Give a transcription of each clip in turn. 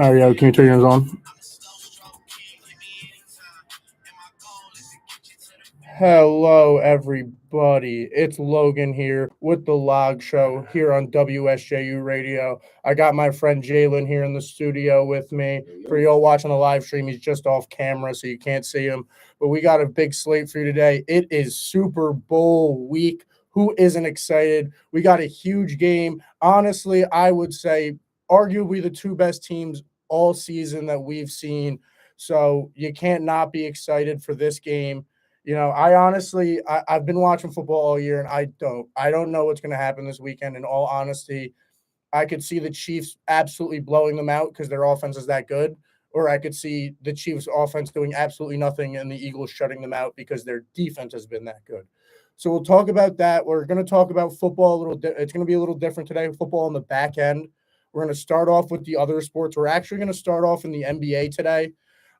Oh yeah, can you turn yours on? Hello, everybody. It's Logan here with the Log Show here on WSJU Radio. I got my friend Jalen here in the studio with me. For y'all watching the live stream, he's just off camera, so you can't see him. But we got a big slate for you today. It is Super Bowl week. Who isn't excited? We got a huge game. Honestly, I would say arguably the two best teams all season that we've seen. So you can't not be excited for this game. I honestly, I've been watching football all year, and I don't know what's going to happen this weekend. In all honesty, I could see the Chiefs absolutely blowing them out because their offense is that good, or I could see the Chiefs' offense doing absolutely nothing and the Eagles shutting them out because their defense has been that good. So we'll talk about that. We're going to talk about football a little. It's going to be a little different today. Football on the back end. We're going to start off with the other sports. We're actually going to start off in the NBA today.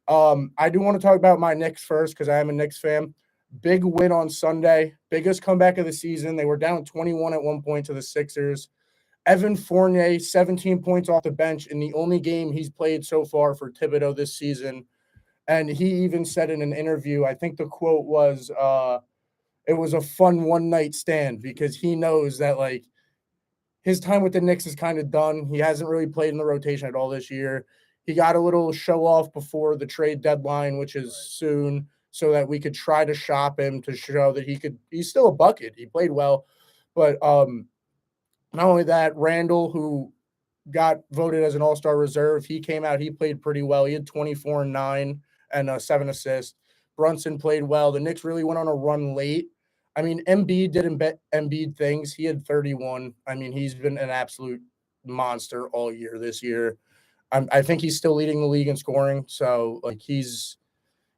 I do want to talk about my Knicks first because I am a Knicks fan. Big win on Sunday, biggest comeback of the season. They were down 21 at one point to the Sixers. Evan Fournier, 17 points off the bench in the only game he's played so far for Thibodeau this season. And he even said in an interview, I think the quote was, it was a fun one-night stand because he knows that, like, his time with the Knicks is kind of done. He hasn't really played in the rotation at all this year. He got a little show off before the trade deadline, which is soon, so that we could try to shop him to show that he's still a bucket. He played well. But not only that, Randall, who got voted as an all-star reserve, he came out, he played pretty well. He had 24 and 9 and 7 assists. Brunson played well. The Knicks really went on a run late. I mean, Embiid did Embiid things. He had 31. I mean, he's been an absolute monster all year this year. I think he's still leading the league in scoring. So, like, he's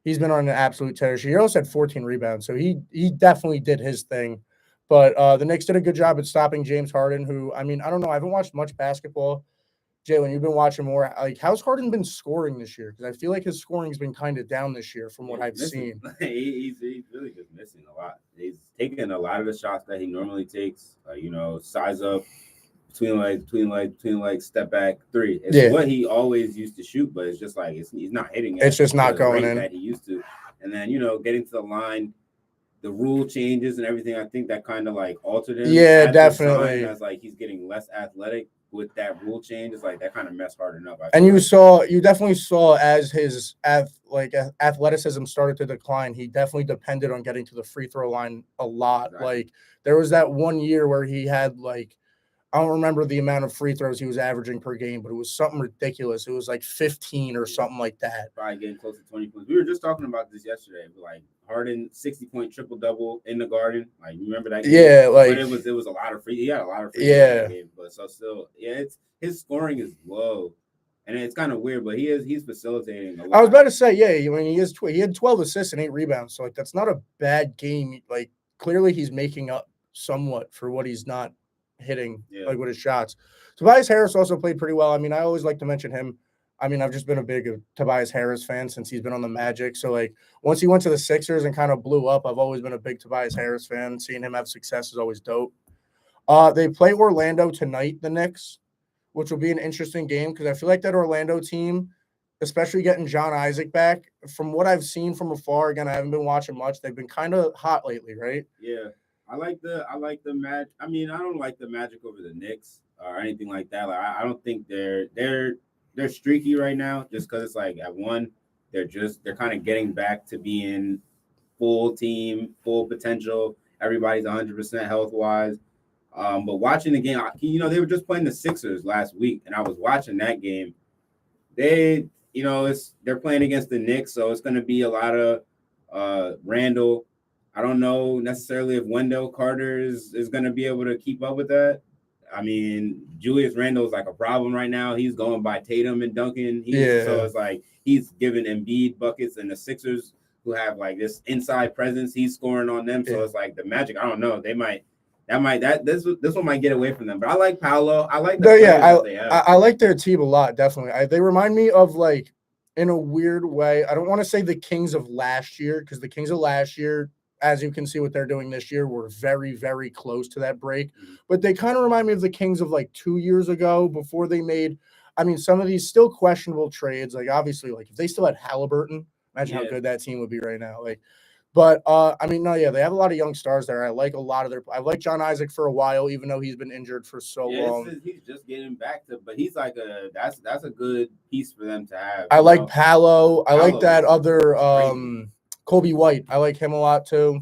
been on an absolute tear. He also had 14 rebounds. So he definitely did his thing. But the Knicks did a good job at stopping James Harden, who, I mean, I don't know. I haven't watched much basketball. Jalen, you've been watching more. Like, how's Harden been scoring this year? Because I feel like his scoring's been kind of down this year from what I've seen. He's really just missing a lot. He's taking a lot of the shots that he normally takes. Size up between step back three. It's what he always used to shoot, but it's just like he's not hitting it. It's just not going in that he used to. And then getting to the line, the rule changes and everything. I think that kind of like altered him. Yeah, definitely. As like he's getting less athletic with that rule change. It's like that kind of messed Harden up. And you definitely saw as his athleticism started to decline, he definitely depended on getting to the free throw line a lot. Right. Like, there was that one year where he had, like, I don't remember the amount of free throws he was averaging per game, but it was something ridiculous. It was like 15 or something like that. Probably getting close to 20 points. We were just talking about this yesterday. Like, Harden 60-point triple-double in the Garden. Like, you remember that game? Yeah, like, but it was a lot of free. He had a lot of free throws in that game, but so still, it's his scoring is low. And it's kind of weird, but he's facilitating a lot. I was about to say, yeah, I mean, he had 12 assists and 8 rebounds. So, like, that's not a bad game. Like, clearly he's making up somewhat for what he's not hitting, like, with his shots. Tobias Harris also played pretty well. I mean, I always like to mention him. I mean, I've just been a big Tobias Harris fan since he's been on the Magic. So, like, once he went to the Sixers and kind of blew up, I've always been a big Tobias Harris fan. Seeing him have success is always dope. They play Orlando tonight, the Knicks, which will be an interesting game because I feel like that Orlando team, especially getting John Isaac back, from what I've seen from afar, again, I haven't been watching much. They've been kind of hot lately, right? Yeah. I like the Magic. I mean, I don't like the Magic over the Knicks or anything like that. Like, I don't think they're streaky right now just because it's like at one, they're kind of getting back to being full team, full potential. Everybody's 100% health wise. But watching the game, they were just playing the Sixers last week, and I was watching that game. They're playing against the Knicks, so it's going to be a lot of Randall. I don't know necessarily if Wendell Carter is going to be able to keep up with that. I mean, Julius Randle is like a problem right now. He's going by Tatum and Duncan. So it's like he's giving Embiid buckets, and the Sixers, who have like this inside presence, he's scoring on them. So it's like the Magic. I don't know. This one might get away from them. But I like Paolo. I like I like their team a lot. Definitely, they remind me of, like, in a weird way. I don't want to say the Kings of last year because the Kings of last year, as you can see what they're doing this year, we're very, very close to that break. But they kind of remind me of the Kings of like 2 years ago before they made I mean, some of these still questionable trades, like obviously, like if they still had Halliburton, imagine how Yeah. good that team would be right now. Like, but I mean, no, yeah, they have a lot of young stars there. I like a lot of their. I like John Isaac for a while, even though he's been injured for so long. He's just getting back to, but he's like that's a good piece for them to have. I you like know? Palo. I like Palo that is other crazy. Kobe White. I like him a lot too.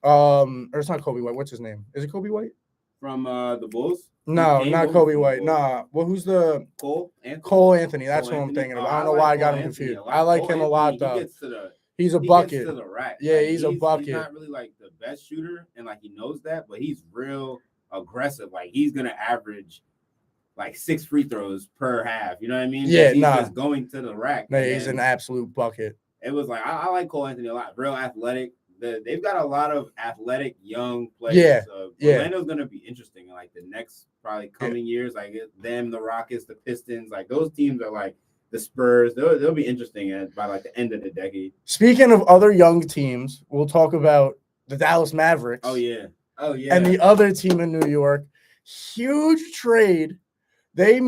Or it's not Kobe White. What's his name? Is it Kobe White? From the Bulls. He No, came not over Kobe from the White. Bulls. Nah. Well, who's the Cole Anthony. Cole Anthony? That's Cole what I'm Anthony. thinking of. Oh, I don't know like why I got Cole him Anthony a confused. lot. I like Cole him a lot Anthony, though. He He's a gets bucket. to the rack. Yeah, Like, he's a bucket. He's not really like the best shooter, and like he knows that, but he's real aggressive. Like he's gonna average like 6 free throws per half. You know what I mean? Yeah, he's nah. just going to the rack. No, and he's then an absolute bucket. It was like I like Cole Anthony a lot. Real athletic. They've got a lot of athletic young players. Yeah, yeah. Orlando's gonna be interesting in like the next probably coming years. Like them, the Rockets, the Pistons. Like those teams are like the Spurs. They'll be interesting by like the end of the decade. Speaking of other young teams, we'll talk about the Dallas Mavericks. Oh yeah. And the other team in New York. Huge trade. They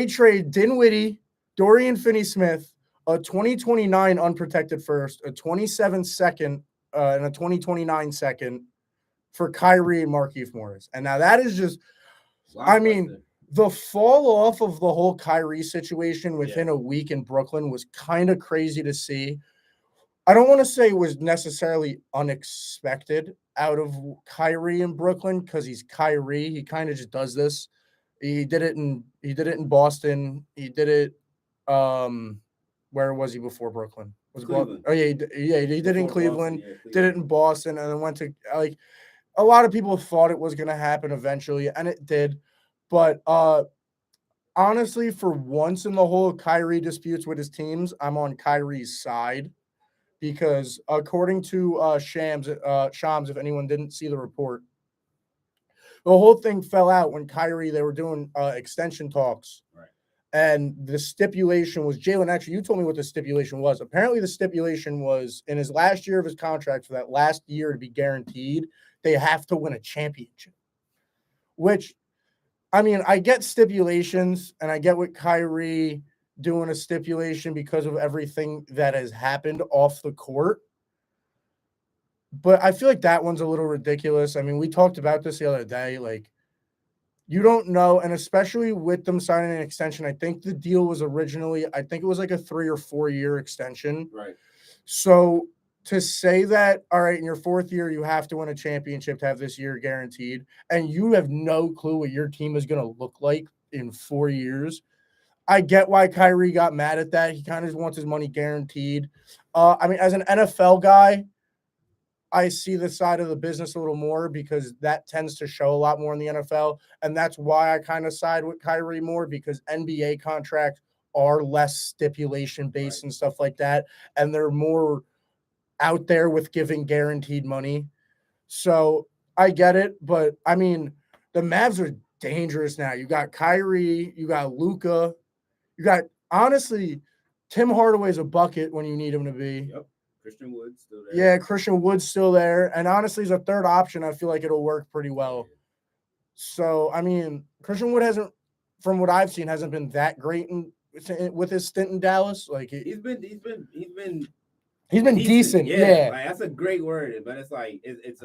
trade Dinwiddie, Dorian Finney-Smith, a 2029 unprotected first, a 27 second, and a 2029 second for Kyrie and Markieff Morris. And now that is just, I mean, the fall off of the whole Kyrie situation within a week in Brooklyn was kind of crazy to see. I don't want to say it was necessarily unexpected out of Kyrie in Brooklyn because he's Kyrie. He kind of just does this. He did it in Boston. He did it. Where was he before Brooklyn? Was Cleveland. Oh yeah, he did it in Cleveland. Boston, did it in Boston, and then went to like a lot of people thought it was going to happen eventually, and it did. But honestly, for once in the whole Kyrie disputes with his teams, I'm on Kyrie's side because according to Shams, if anyone didn't see the report, the whole thing fell out when Kyrie, they were doing extension talks. Right. And the stipulation was, Jalen, actually, you told me what the stipulation was. Apparently, the stipulation was in his last year of his contract, for that last year to be guaranteed, they have to win a championship. Which, I mean, I get stipulations, and I get what Kyrie doing a stipulation because of everything that has happened off the court. But I feel like that one's a little ridiculous. I mean, we talked about this the other day. Like, you don't know, and especially with them signing an extension, I think the deal was originally, I think it was like a 3 or 4 year extension. Right. So to say that, all right, in your 4th year, you have to win a championship to have this year guaranteed, and you have no clue what your team is going to look like in 4 years. I get why Kyrie got mad at that. He kind of wants his money guaranteed. I mean, as an NFL guy, I see the side of the business a little more because that tends to show a lot more in the NFL. And that's why I kind of side with Kyrie more, because NBA contracts are less stipulation based and stuff like that. And they're more out there with giving guaranteed money. So I get it. But I mean, the Mavs are dangerous now. You got Kyrie, you got Luka, you got, honestly, Tim Hardaway's a bucket when you need him to be. Yep. Christian Wood's still there. Yeah, Christian Wood's still there. And honestly, as a third option, I feel like it'll work pretty well. So, I mean, Christian Wood hasn't, from what I've seen, hasn't been that great with his stint in Dallas. Like he's been decent. Yeah. Like, that's a great word, but it's like it's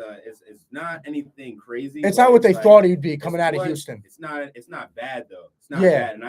not anything crazy. It's not what they thought he'd be coming out of Houston. It's not bad though. It's not bad. And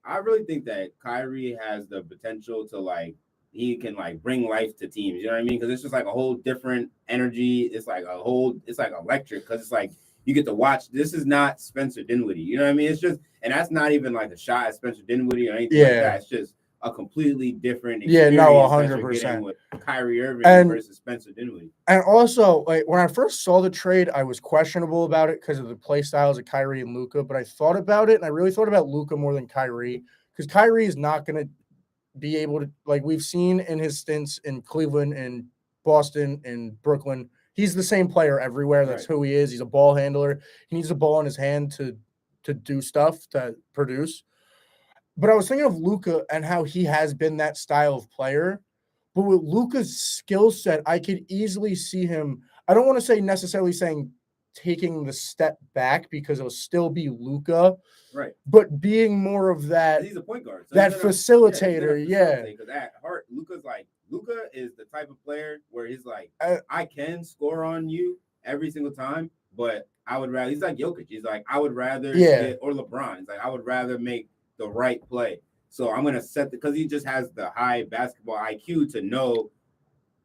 I really think that Kyrie has the potential to like, he can like bring life to teams. You know what I mean? Because it's just like a whole different energy. It's like electric, because it's like you get to watch. This is not Spencer Dinwiddie. You know what I mean? It's just, and that's not even like a shot at Spencer Dinwiddie or anything like that. It's just a completely different experience. Yeah, no, 100%. With Kyrie Irving versus Spencer Dinwiddie. And also, like, when I first saw the trade, I was questionable about it because of the play styles of Kyrie and Luka. But I thought about it, and I really thought about Luka more than Kyrie, because Kyrie is not going to be able to, like we've seen in his stints in Cleveland and Boston and Brooklyn, he's the same player everywhere. That's who he is. He's a ball handler. He needs the ball in his hand to do stuff, to produce. But I was thinking of Luka and how he has been that style of player. But with Luka's skill set, I could easily see him, I don't want to say necessarily saying taking the step back because it'll still be Luka, Right. but being more of that. He's a point guard. So That facilitator, yeah. Because at heart, Luka is the type of player where he's like, Uh, I can score on you every single time, but I would rather. He's like Jokic. He's like, I would rather or LeBron. He's like, I would rather make the right play. So I'm gonna set because he just has the high basketball IQ to know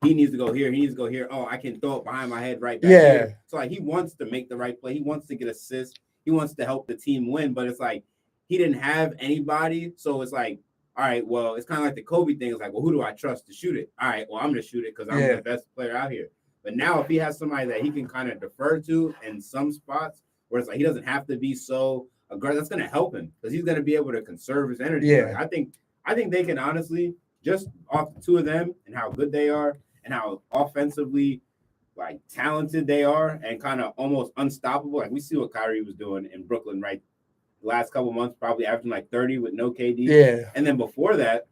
he needs to go here. He needs to go here. Oh, I can throw it behind my head right back here. So like he wants to make the right play. He wants to get assists. He wants to help the team win. But it's like he didn't have anybody. So it's like, all right, well, it's kind of like the Kobe thing. It's like, well, who do I trust to shoot it? All right, well, I'm gonna shoot it because I'm the best player out here. But now if he has somebody that he can kind of defer to in some spots where it's like he doesn't have to be so aggressive, that's gonna help him because he's gonna be able to conserve his energy. Yeah. Like, I think they can honestly just off the two of them and how good they are and how offensively like talented they are and kind of almost unstoppable. Like we see what Kyrie was doing in Brooklyn, right? The last couple months, probably averaging like 30 with no KD. Yeah. And then before that,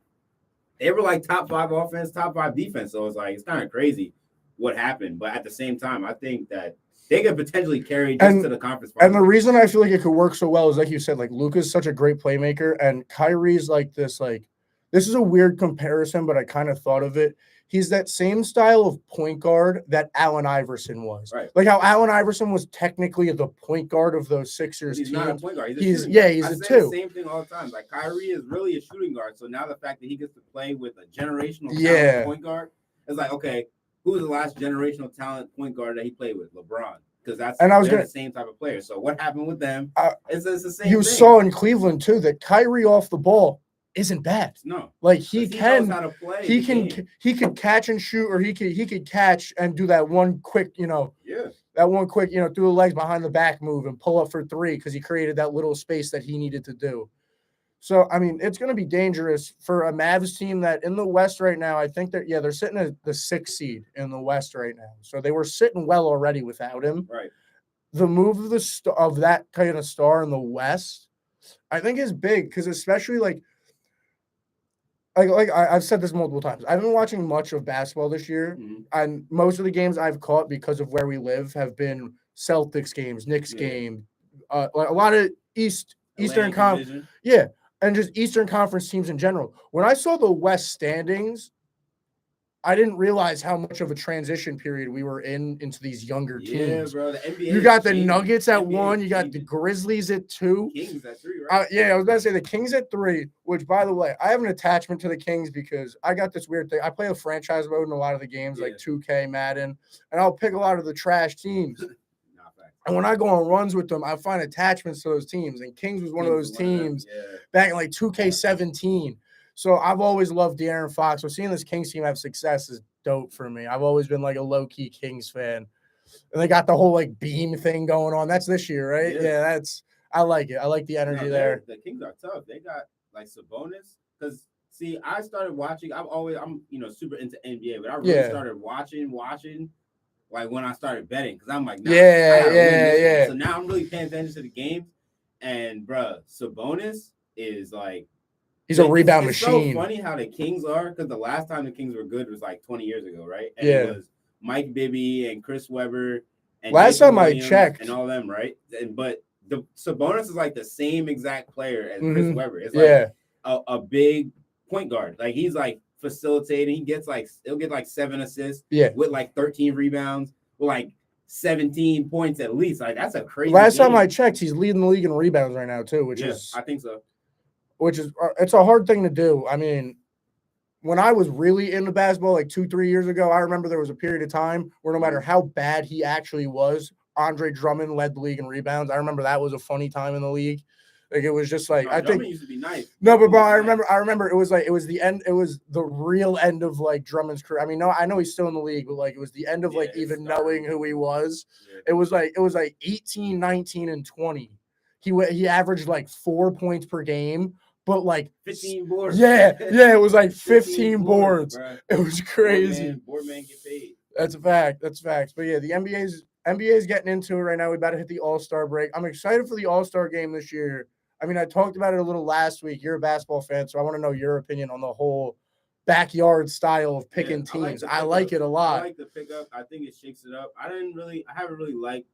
they were like top 5 offense, top 5 defense. So it's like it's kind of crazy what happened. But at the same time, I think that they could potentially carry just to the conference finals. And the reason I feel like it could work so well is like you said, like Luka's such a great playmaker, and Kyrie's like this is a weird comparison, but I kind of thought of it. He's that same style of point guard that Allen Iverson was. Right. Like how Allen Iverson was technically the point guard of those Sixers teams. He's not a point guard. He's a two. The same thing all the time. Like Kyrie is really a shooting guard. So now the fact that he gets to play with a generational talent point guard is like, okay, who was the last generational talent point guard that he played with? LeBron. Because the same type of player. So what happened with them? It's the same you thing. saw in Cleveland too that Kyrie off the ball isn't bad. No, like he knows how to play. He can catch and shoot, or he could catch and do that one quick, that one quick, through the legs behind the back move and pull up for 3 because he created that little space that he needed to do. So I mean, it's going to be dangerous for a Mavs team that in the West right now. I think they're sitting at the 6th seed in the West right now. So they were sitting well already without him. Right. The move of that kind of star in the West, I think, is big because especially like I've said this multiple times. I've been watching much of basketball this year, and most of the games I've caught because of where we live have been Celtics games, Knicks game, a lot of Eastern Conference, and just Eastern Conference teams in general. When I saw the West standings, I didn't realize how much of a transition period we were into these younger teams. Yeah, bro. The NBA you got the Nuggets at 1. You got the Grizzlies at 2. Kings at 3, right? I was about to say the Kings at 3, which, by the way, I have an attachment to the Kings because I got this weird thing. I play a franchise mode in a lot of the games, like 2K, Madden, and I'll pick a lot of the trash teams. And when I go on runs with them, I find attachments to those teams. And Kings was one of those teams back in like 2K17. So I've always loved De'Aaron Fox. So seeing this Kings team have success is dope for me. I've always been like a low-key Kings fan. And they got the whole like beam thing going on. That's this year, right? Yeah, I like it. I like the energy there. The Kings are tough. They got like Sabonis. Because see, I started watching. I'm super into NBA, but I really started watching like when I started betting because I'm like, yeah. So now I'm really paying attention to the games. And bruh, Sabonis is like. He's a rebound it's machine. So funny how the Kings are because the last time the Kings were good was like 20 years ago, right? And it was Mike Bibby and Chris Webber and last Jason time Williams I checked and all them, right? But the Sabonis is like the same exact player as Chris Webber. It's like a big point guard. Like he's like facilitating. He'll get like 7 assists with like 13 rebounds with like 17 points at least. Like that's a crazy. Last time I checked, he's leading the league in rebounds right now too, which is I think so. It's a hard thing to do. I mean, when I was really into basketball like 2-3 years ago, I remember there was a period of time where no matter how bad he actually was, Andre Drummond led the league in rebounds. I remember that was a funny time in the league. Like it was just like Drummond used to be nice. No, but I remember it was the end. It was the real end of like Drummond's career. I mean, no, I know he's still in the league, but like it was the end of like even knowing who he was. Yeah. It was like 18, 19, and 20. He averaged like 4 points per game. But like 15 boards. Yeah, it was like 15 boards. It was crazy. Boardman get paid. That's a fact. That's facts. But yeah, the NBA's getting into it right now. We about to hit the All-Star break. I'm excited for the All-Star game this year. I mean, I talked about it a little last week. You're a basketball fan, so I want to know your opinion on the whole backyard style of picking teams. I like it a lot. I like the pickup. I think it shakes it up. I haven't really liked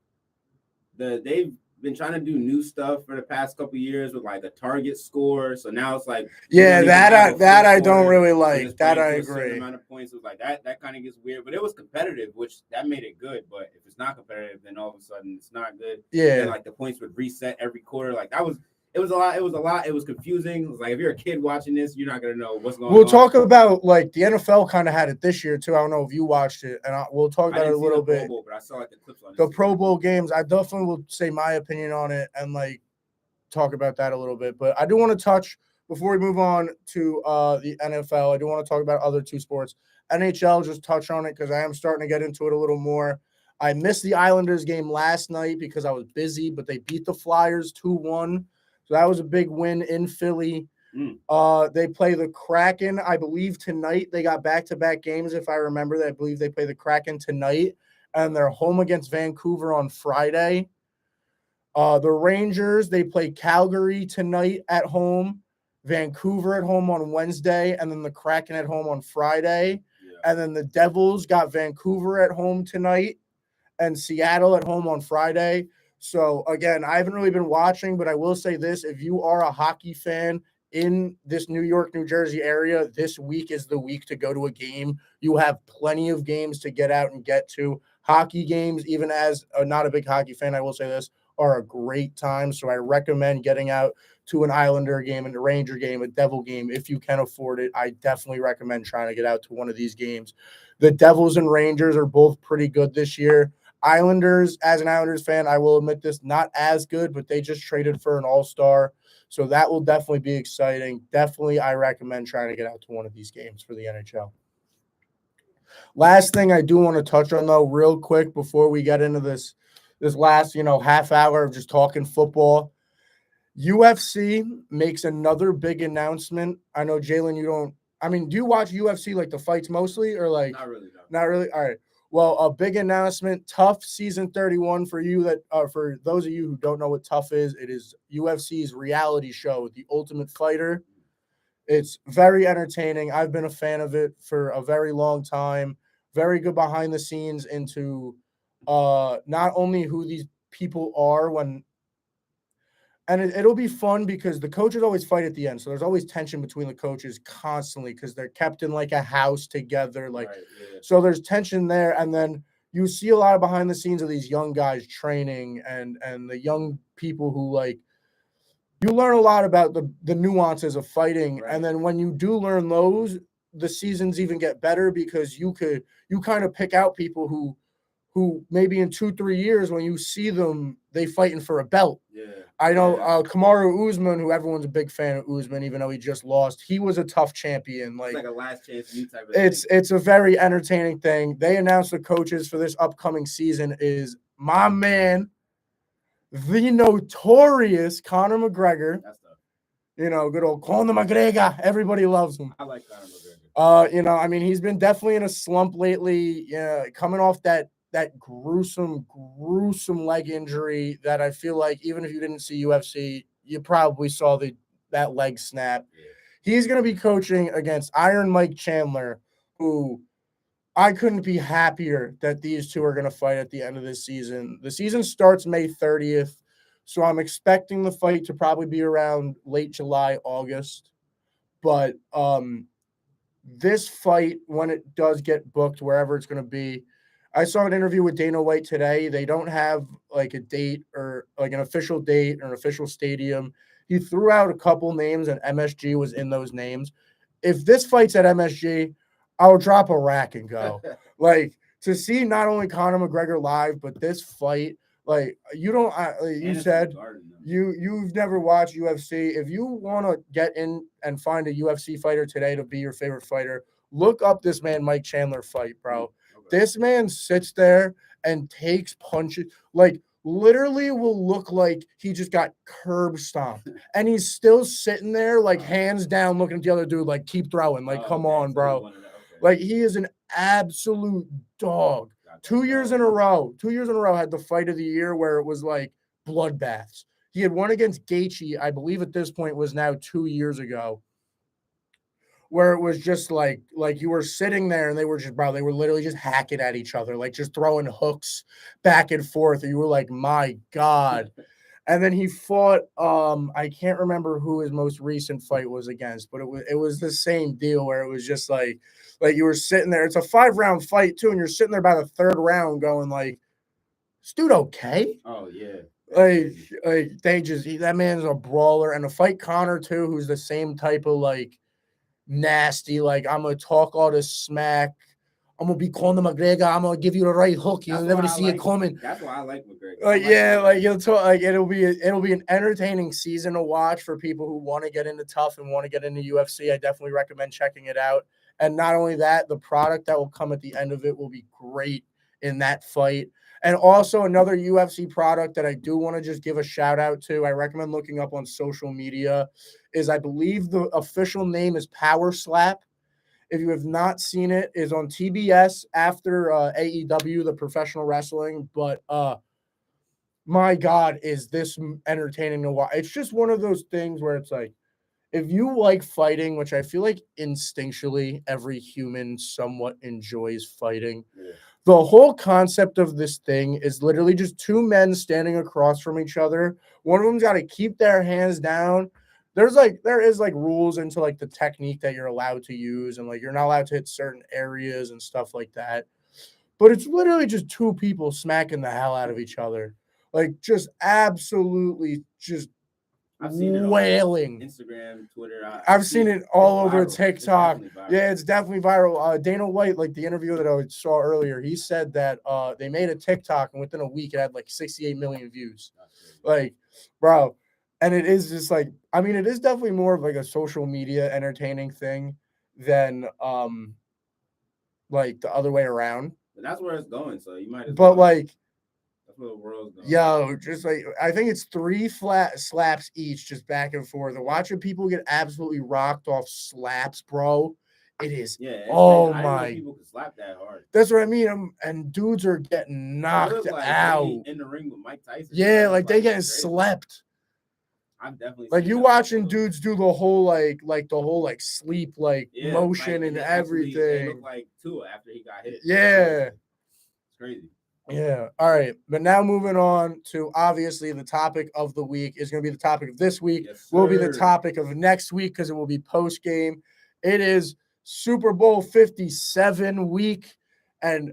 they've been trying to do new stuff for the past couple of years with like a target score. So now it's like yeah, that I don't really like. That I a certain agree. amount of points. It was like that kind of gets weird, but it was competitive, which that made it good. But if it's not competitive, then all of a sudden it's not good. Yeah, and like the points would reset every quarter. Like that was. It was a lot. It was a lot. It was confusing. It was like if you're a kid watching this, you're not gonna know what's going on. We'll talk about like the NFL kind of had it this year too. I don't know if you watched it, and we'll talk about it a little bit. Pro Bowl, but I saw like the clips on the Pro Bowl games. I definitely will say my opinion on it and like talk about that a little bit. But I do want to touch before we move on to the NFL. I do want to talk about other two sports. NHL, just touch on it because I am starting to get into it a little more. I missed the Islanders game last night because I was busy, but they beat the Flyers 2-1. So that was a big win in Philly. They play the Kraken, I believe, tonight. They got back-to-back games, if I remember. I believe they play the Kraken tonight, and they're home against Vancouver on Friday. The Rangers, they play Calgary tonight at home, Vancouver at home on Wednesday, and then the Kraken at home on Friday. Yeah. And then the Devils got Vancouver at home tonight and Seattle at home on Friday. So, again, I haven't really been watching, but I will say this. If you are a hockey fan in this New York, New Jersey area, this week is the week to go to a game. You have plenty of games to get out and get to. Hockey games, even as not a big hockey fan, I will say this, are a great time. So I recommend getting out to an Islander game, a Ranger game, a Devil game. If you can afford it, I definitely recommend trying to get out to one of these games. The Devils and Rangers are both pretty good this year. Islanders, as an Islanders fan, I will admit this, not as good, but they just traded for an all-star. So that will definitely be exciting. Definitely, I recommend trying to get out to one of these games for the NHL. Last thing I do want to touch on, though, real quick before we get into this last, half hour of just talking football. UFC makes another big announcement. I know, Jalen, do you watch UFC, like the fights mostly, or like? Not really, no. Not really? All right. Well, a big announcement, TUF Season 31 for you for those of you who don't know what TUF is, it is UFC's reality show, The Ultimate Fighter. It's very entertaining. I've been a fan of it for a very long time. Very good behind the scenes into not only who these people are and it'll be fun because the coaches always fight at the end. So there's always tension between the coaches constantly because they're kept in like a house together. Like, right, yeah. So there's tension there. And then you see a lot of behind the scenes of these young guys training and the young people who like, you learn a lot about the nuances of fighting. Right. And then when you do learn those, the seasons even get better because you kind of pick out people who maybe in 2-3 years when you see them, they fighting for a belt. Yeah. I know Kamaru Usman, who everyone's a big fan of Usman, even though he just lost. He was a TUF champion. Like, it's like a last chance you type of thing. It's a very entertaining thing. They announced the coaches for this upcoming season is my man, the notorious Conor McGregor. That's tough. Good old Conor McGregor. Everybody loves him. I like Conor McGregor. He's been definitely in a slump lately. Coming off that gruesome leg injury that I feel like even if you didn't see UFC, you probably saw that leg snap. Yeah. He's going to be coaching against Iron Mike Chandler, who I couldn't be happier that these two are going to fight at the end of this season. The season starts May 30th, so I'm expecting the fight to probably be around late July, August. But this fight, when it does get booked, wherever it's going to be, I saw an interview with Dana White today. They don't have like a date or like an official date or an official stadium. He threw out a couple names and MSG was in those names. If this fight's at MSG, I'll drop a rack and go. Like, to see not only Conor McGregor live, but this fight, like you said, you've never watched UFC. If you want to get in and find a UFC fighter today to be your favorite fighter, look up this man Mike Chandler fight, bro. This man sits there and takes punches, like literally will look like he just got curb stomped. And he's still sitting there, like hands down, looking at the other dude, like keep throwing, like come on, bro. Okay. Like he is an absolute dog. 2 years in a row had the fight of the year where it was like bloodbaths. He had one against Gaethje, I believe at this point was now 2 years ago, where it was just like you were sitting there and they were just, bro, they were literally just hacking at each other, like just throwing hooks back and forth. And you were like, my God. And then he fought, I can't remember who his most recent fight was against, but it was the same deal where it was just like you were sitting there. It's a 5-round fight too, and you're sitting there by the third round going like, "Is dude okay?" Oh yeah. That man's a brawler. And to fight Connor too, who's the same type of like nasty, like I'm gonna talk all this smack. I'm gonna be Conor McGregor. I'm gonna give you the right hook. You'll never see it coming. That's why I like McGregor. You'll talk like it'll be an entertaining season to watch for people who want to get into tough and want to get into UFC. I definitely recommend checking it out. And not only that, the product that will come at the end of it will be great in that fight. And also another UFC product that I do want to just give a shout out to, I recommend looking up on social media, is I believe the official name is Power Slap. If you have not seen it, is on TBS after AEW, the professional wrestling. But my God, is this entertaining to watch? It's just one of those things where it's like, if you like fighting, which I feel like instinctually every human somewhat enjoys fighting, the whole concept of this thing is literally just two men standing across from each other. One of them's got to keep their hands down. There is rules into like the technique that you're allowed to use, and like you're not allowed to hit certain areas and stuff like that. But it's literally just two people smacking the hell out of each other. Like just absolutely just I've seen it wailing. On Instagram, Twitter. I've seen it all over viral. TikTok. It's definitely viral. Dana White, like the interview that I saw earlier, he said that they made a TikTok and within a week it had like 68 million views. Like, bro. And it is just like, I mean, it is definitely more of like a social media entertaining thing than like the other way around. But that's where it's going. So you might as well. But like, that's where the world's going. Yo, just like I think it's 3 flat slaps each, just back and forth. And watching people get absolutely rocked off slaps, bro. It is. Yeah. Oh I my. didn't know people could slap that hard. That's what I mean. And dudes are getting knocked out. In the ring with Mike Tyson. Yeah, like they getting slept. I'm definitely like you watching dudes do the whole like sleep motion and everything. They look like Tua after he got hit. Yeah. It's crazy. Yeah. All right. But now moving on to obviously the topic of the week is going to be the topic of this week. Yes, will be the topic of next week because it will be post game. It is Super Bowl 57 week, and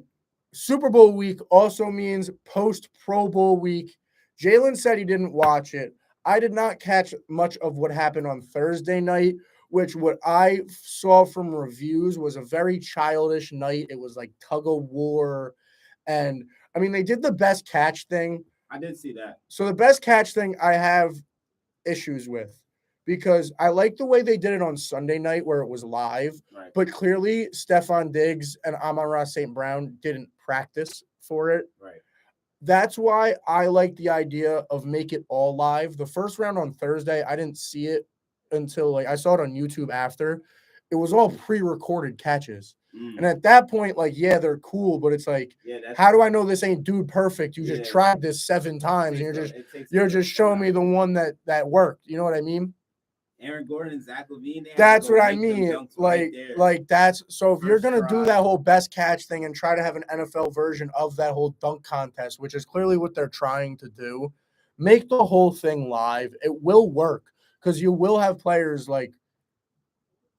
Super Bowl week also means post Pro Bowl week. Jalen said he didn't watch it. I did not catch much of what happened on Thursday night, which what I saw from reviews was a very childish night. It was like tug of war. And I mean, they did the best catch thing. I did see that. So the best catch thing I have issues with because I like the way they did it on Sunday night where it was live, right. But clearly Stefon Diggs and Amon-Ra St. Brown didn't practice for it. Right. That's why I like the idea of make it all live. The first round on Thursday, I didn't see it until I saw it on YouTube after. It was all pre-recorded catches. And at that point, they're cool, but it's like, how do I know this ain't dude perfect? You just tried this 7 times, and you're just showing me the one that worked. You know what I mean? Aaron Gordon and Zach LaVine. That's what I mean. That's so if you're gonna do that whole best catch thing and try to have an NFL version of that whole dunk contest, which is clearly what they're trying to do, make the whole thing live. It will work because you will have players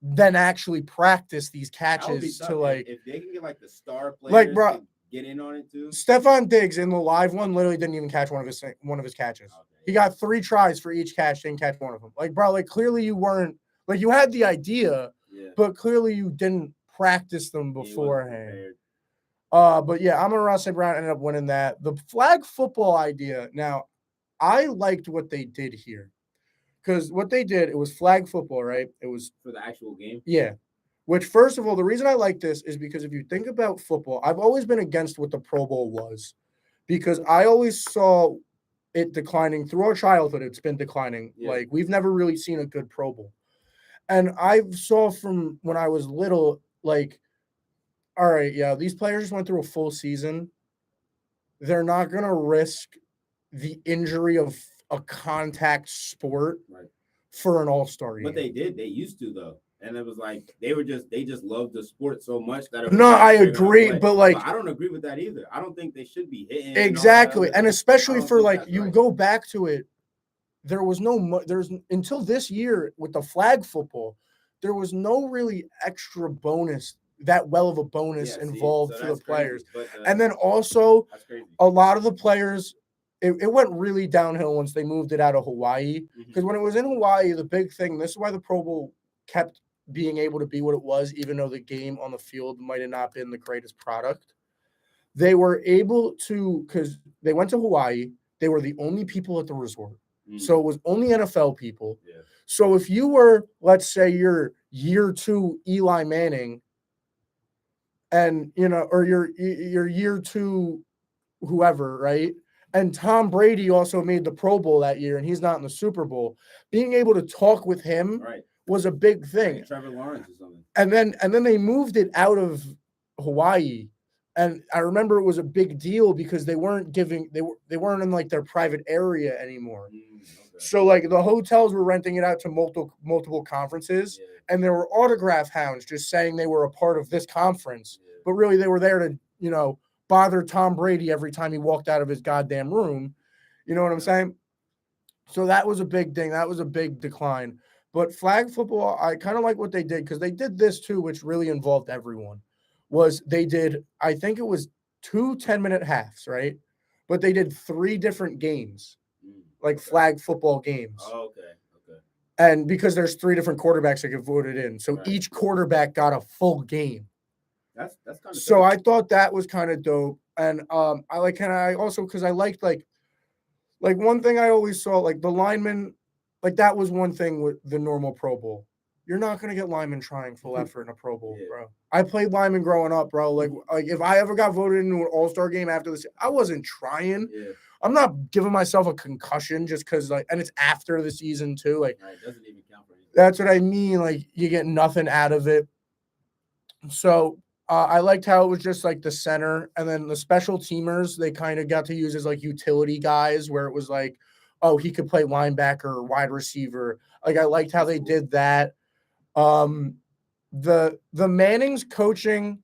then actually practice these catches to if they can get the star players to get in on it too. Stefon Diggs in the live one literally didn't even catch one of his catches. Okay. He got 3 tries for each catch, didn't catch one of them. Clearly you weren't you had the idea, but clearly you didn't practice them beforehand. But yeah, Amon-Ra St. Brown ended up winning that. The flag football idea. Now, I liked what they did here. Because what they did, it was flag football, right? It was for the actual game. Yeah. Which, first of all, the reason I like this is because if you think about football, I've always been against what the Pro Bowl was. Because I always saw it declining through our childhood. It's been declining. Yeah. We've never really seen a good Pro Bowl. And I saw from when I was little, all right, yeah, these players just went through a full season. They're not going to risk the injury of a contact sport for an all-star game. But they did. They used to, though. And it was like they just loved the sport so much that it was No, like, I they're gonna agree, play. but like I don't agree with that either. I don't think they should be hitting. exactly, and I especially don't for think like that's you right. go back to it, there was there's until this year with the flag football, there was no really extra bonus that well of a bonus Yeah, see, involved so for the that's crazy, players, but and then also that's crazy. a lot of the players. It went really downhill once they moved it out of Hawaii. Because when it was in Hawaii, the big thing, this is why the Pro Bowl kept being able to be what it was, even though the game on the field might have not been the greatest product. They were able to, because they went to Hawaii, they were the only people at the resort. So it was only NFL people. Yeah. So if you were, let's say, you're year 2 Eli Manning, and or you're year 2 whoever, right? And Tom Brady also made the Pro Bowl that year, and he's not in the Super Bowl. Being able to talk with him Right. was a big thing. Like Trevor Lawrence or something. And then they moved it out of Hawaii. And I remember it was a big deal because they weren't in like their private area anymore. Okay. So like the hotels were renting it out to multiple conferences, and there were autograph hounds just saying they were a part of this conference, but really they were there to bother Tom Brady every time he walked out of his goddamn room. You know what I'm saying? So that was a big thing. That was a big decline. But flag football, I kind of like what they did because they did this too, which really involved everyone. They did, I think it was 2 10-minute halves, right? But they did 3 different games, like flag football games. Oh, okay. And because there's 3 different quarterbacks that get voted in. So each quarterback got a full game. That's kind of so I thought that was kind of dope. And I also because I liked like one thing I always saw, like the linemen, like that was one thing with the normal Pro Bowl. You're not gonna get linemen trying full effort in a Pro Bowl, bro. I played linemen growing up, bro. Like if I ever got voted into an All-Star game after this, I wasn't trying. Yeah. I'm not giving myself a concussion just because and it's after the season too. Like it doesn't even count for anything. That's what I mean. Like you get nothing out of it. So I liked how it was just like the center, and then the special teamers they kind of got to use as like utility guys, where it was like, oh, he could play linebacker or wide receiver. Like I liked how they did that. The Manning's coaching,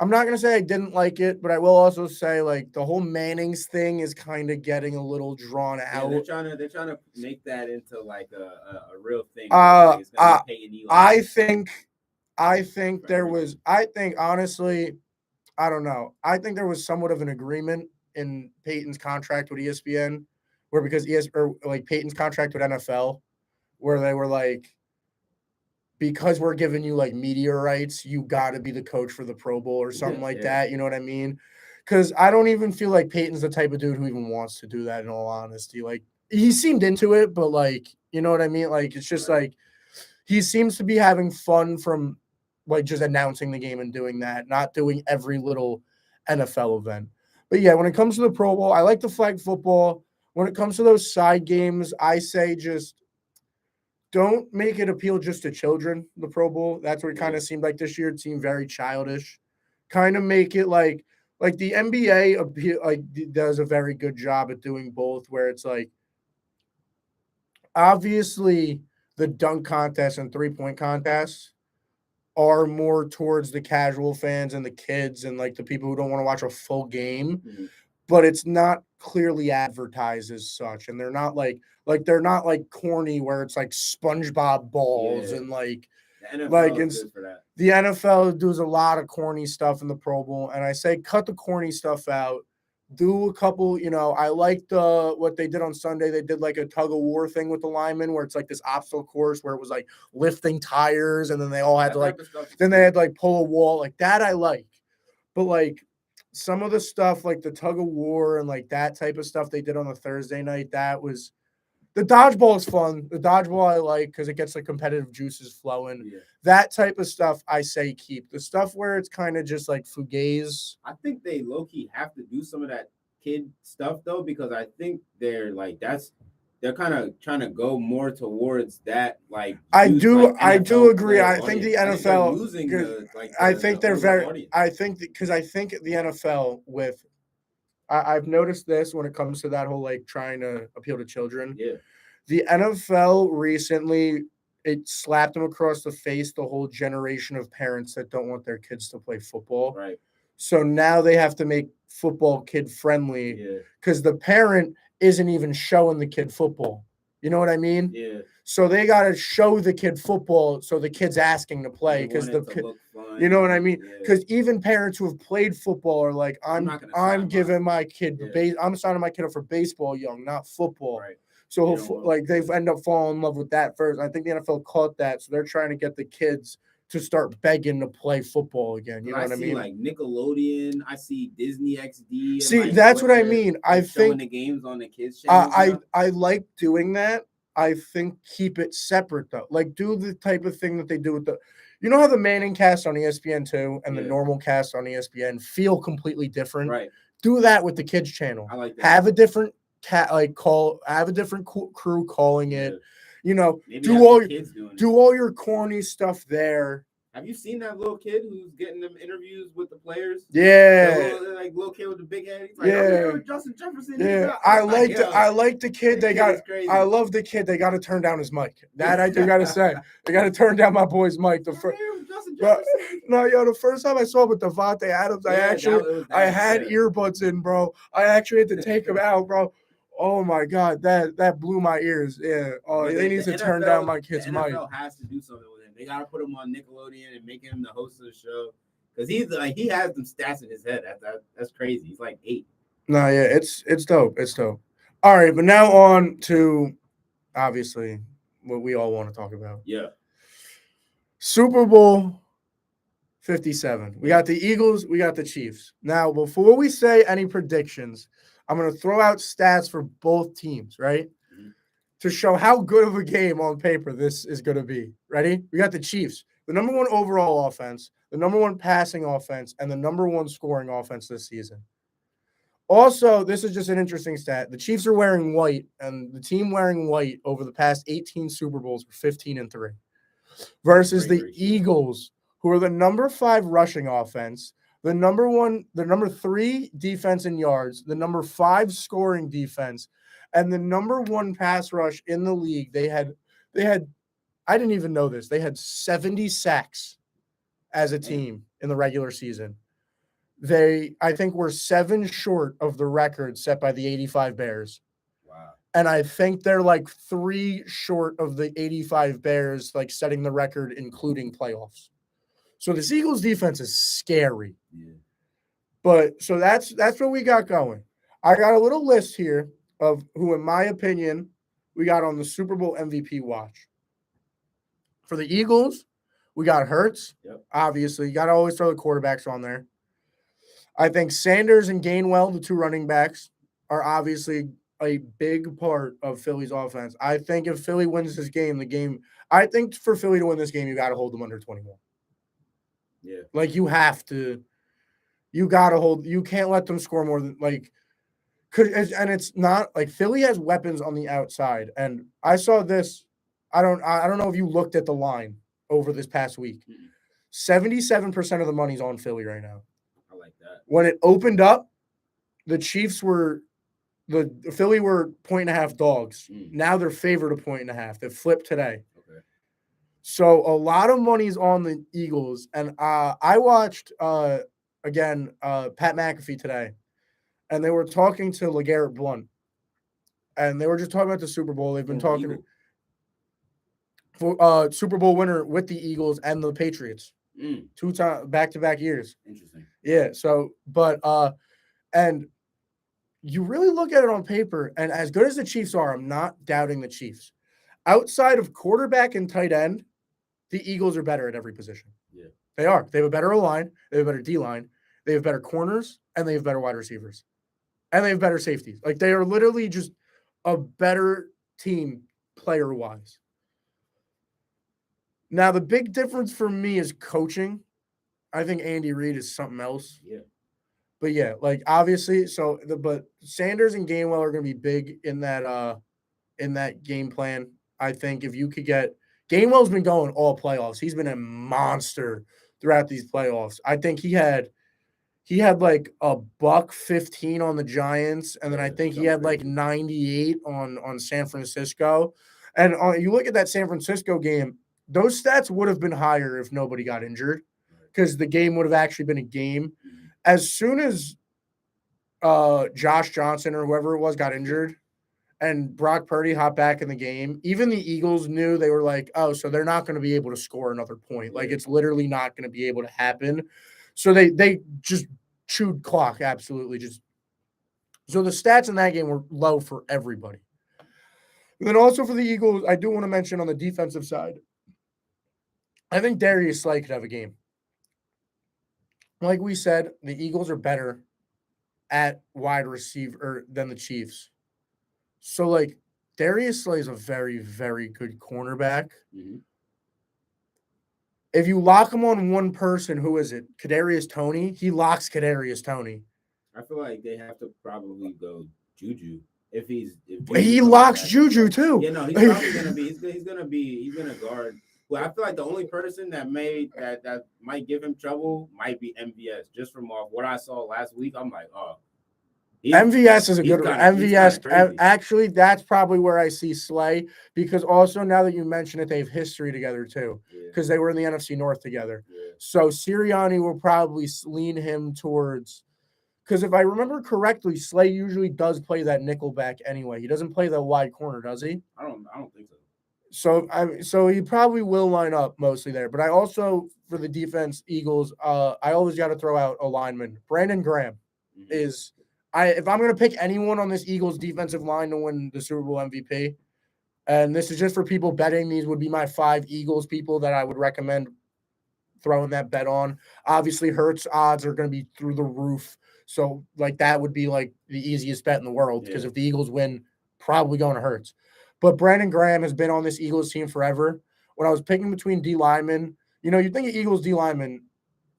I'm not gonna say I didn't like it, but I will also say like the whole Manning's thing is kind of getting a little drawn out. They're trying to make that into like a real thing. Like it's gonna be Peyton Eli. I think there was. I think honestly, I don't know. I think there was somewhat of an agreement in Peyton's contract with ESPN, where because Peyton's contract with NFL, where they were like, because we're giving you like media rights, you got to be the coach for the Pro Bowl or something like that. You know what I mean? Because I don't even feel like Peyton's the type of dude who even wants to do that. In all honesty, like he seemed into it, but like you know what I mean? Like it's just like he seems to be having fun from like just announcing the game and doing that, not doing every little NFL event. But yeah, when it comes to the Pro Bowl, I like the flag football. When it comes to those side games, I say just don't make it appeal just to children, the Pro Bowl. That's what it kind of seemed like this year. It seemed very childish. Kind of make it like the NBA does a very good job at doing both, where it's like obviously the dunk contest and 3-point contests are more towards the casual fans and the kids and like the people who don't want to watch a full game, but it's not clearly advertised as such. And they're not like they're not like corny where it's like SpongeBob balls and like the NFL is good for that. The NFL does a lot of corny stuff in the Pro Bowl, and I say cut the corny stuff out. Do a couple, I liked what they did on Sunday. They did like a tug of war thing with the linemen where it's like this obstacle course where it was like lifting tires, and then they all had to like, then they had to like pull a wall like that. I like, but like some of the stuff like the tug of war and like that type of stuff they did on the Thursday night, that was the dodgeball is fun. The dodgeball I like because it gets the competitive juices flowing. Yeah. That type of stuff I say keep. The stuff where it's kind of just like fugazi. I think they low-key have to do some of that kid stuff though, because I think they're like they're kind of trying to go more towards that. Like I do agree. I think the NFL losing I think they're very. I think because I think the NFL with. I've noticed this when it comes to that whole like trying to appeal to children. Yeah. The NFL recently it slapped them across the face, the whole generation of parents that don't want their kids to play football. Right. So now they have to make football kid friendly Yeah. because the parent isn't even showing the kid football. You know what I mean? Yeah. So they got to show the kid football so the kid's asking to play They because want the it to kid, look fun. you know what I mean? Yeah. Because even parents who have played football are like, not gonna I'm sign giving my kid Yeah. I'm signing my kid up for baseball young, not football. Right. So They he'll don't want- like they've end up falling in love with that first. I think the NFL caught that, so they're trying to get the kids to start begging to play football again. You know what I see mean? like Nickelodeon, I see Disney XD. And See, like that's what I they're, mean. like, I showing think the games on the kids' channels. I like doing that. I think keep it separate though. Like do the type of thing that they do with the, you know how the Manning cast on ESPN2 and the Yeah. normal cast on ESPN feel completely different. Right. Do that with the kids channel. I like that. Have a different have a different crew calling it. Yeah. You know, Maybe do have all the kids doing it. do all your corny stuff there. Have you seen that little kid who's getting them interviews with the players? Yeah. The little kid with the big head. He's like, Yeah. I'm here with Justin Jefferson. Yeah, I like the kid. They got. Crazy. I love the kid. They got to turn down his mic. That I do got to say. They got to turn down my boy's mic. The first, the first time I saw it with Devontae Adams, I had earbuds in, bro. I actually had to take them out, bro. Oh my god, that blew my ears. Yeah. Oh, they need to turn down my kid's mic. The NFL has to do something with him. They got to put him on Nickelodeon and make him the host of the show. Because he's like he has them stats in his head. That's crazy. He's like 8. No, yeah, it's dope. It's dope. All right, but now on to obviously what we all want to talk about. Yeah. Super Bowl 57. We got the Eagles, we got the Chiefs. Now, before we say any predictions, I'm going to throw out stats for both teams, right? Mm-hmm. To show how good of a game on paper this is going to be. Ready? We got the Chiefs, the number 1 overall offense, the number 1 passing offense, and the number 1 scoring offense this season. Also, this is just an interesting stat. The Chiefs are wearing white, and the team wearing white over the past 18 Super Bowls were 15-3. Versus the Eagles, who are the number 5 rushing offense, the number 3 defense in yards, the number 5 scoring defense, and the number 1 pass rush in the league. They had I didn't even know this. They had 70 sacks as a team in the regular season. They, I think, were 7 short of the record set by the 85 Bears. Wow. And I think they're like 3 short of the 85 Bears, like setting the record, including playoffs. So this Eagles defense is scary. Yeah. But so that's what we got going. I got a little list here of who, in my opinion, we got on the Super Bowl MVP watch. For the Eagles, we got Hurts. Yep. Obviously, you got to always throw the quarterbacks on there. I think Sanders and Gainwell, the 2 running backs, are obviously a big part of Philly's offense. I think if Philly wins this game, I think for Philly to win this game, you got to hold them under 21. Yeah. Like you got to hold, you can't let them score more than and it's not like Philly has weapons on the outside. And I saw this. I don't know if you looked at the line over this past week. 77% of the money's on Philly right now. I like that. When it opened up, the Chiefs were the Philly were 1.5 dogs. Now they're favored a 1.5. They flipped today. Okay. So a lot of money's on the Eagles. And I watched Pat McAfee today, and they were talking to LeGarrette Blount, and they were just talking about the Super Bowl. They've been talking for Super Bowl winner with the Eagles and the Patriots. 2 times back-to-back years. Interesting. Yeah. So, but and you really look at it on paper, and as good as the Chiefs are, I'm not doubting the Chiefs. Outside of quarterback and tight end, the Eagles are better at every position. Yeah. They are. They have a better O-line, they have a better D-line, they have better corners, and they have better wide receivers. And they have better safeties. Like they are literally just a better team player-wise. Now, the big difference for me is coaching. I think Andy Reid is something else. Yeah. But yeah, like obviously, but Sanders and Gainwell are going to be big in that game plan. I think if you could get Gainwell's been going all playoffs. He's been a monster throughout these playoffs. I think he had like $115 on the Giants, and then I think he had like 98 on San Francisco. And you look at that San Francisco game, those stats would have been higher if nobody got injured because the game would have actually been a game. As soon as Josh Johnson or whoever it was got injured and Brock Purdy hopped back in the game, even the Eagles knew. They were like, oh, so they're not going to be able to score another point. Like, it's literally not going to be able to happen. So they just chewed clock, absolutely. So the stats in that game were low for everybody. And then also for the Eagles, I do want to mention on the defensive side, I think Darius Slay could have a game. Like we said, the Eagles are better at wide receiver than the Chiefs. So, like, Darius Slay is a very, very good cornerback. Mm-hmm. If you lock him on one person, who is it? Kadarius Toney? He locks Kadarius Toney. I feel like they have to probably go Juju if he locks Juju too. Yeah, no, he's probably gonna be. He's gonna guard. Well, I feel like the only person that might give him trouble might be MVS. Just from off what I saw last week, I'm like, oh. MVS is a good one. MVS, actually, that's probably where I see Slay, because also now that you mention it, they have history together too, because they were in the NFC North together. Yeah. So Sirianni will probably lean him towards, because if I remember correctly, Slay usually does play that nickel back anyway. He doesn't play the wide corner, does he? I don't think so. So he probably will line up mostly there. But I also, for the defense, Eagles, I always got to throw out a lineman. Brandon Graham is. If I'm going to pick anyone on this Eagles defensive line to win the Super Bowl MVP, and this is just for people betting, these would be my 5 Eagles people that I would recommend throwing that bet on. Obviously, Hurts odds are going to be through the roof. So, like, that would be, like, the easiest bet in the world, because if the Eagles win, probably going to Hurts. But Brandon Graham has been on this Eagles team forever. When I was picking between D linemen, you think of Eagles D linemen,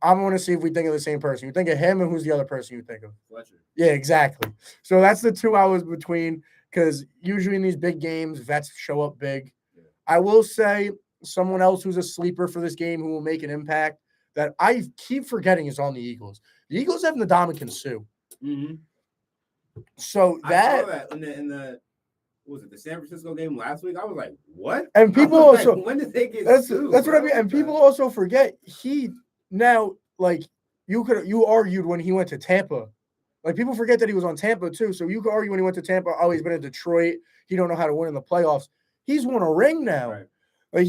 I want to see if we think of the same person. You think of him, and who's the other person you think of? Fletcher. Yeah, exactly. So that's the 2 I was between, because usually in these big games, vets show up big. Yeah. I will say someone else who's a sleeper for this game who will make an impact that I keep forgetting is on the Eagles. The Eagles have Ndamukong Suh. Mm-hmm. So I saw that in the what was it, the San Francisco game last week? I was like, what? And people also like, when did they get that's sued, what I mean. And people also forget you argued when he went to Tampa. Like, people forget that he was on Tampa too. So you could argue when he went to Tampa, oh, he's been in Detroit. He don't know how to win in the playoffs. He's won a ring now. Right. Like,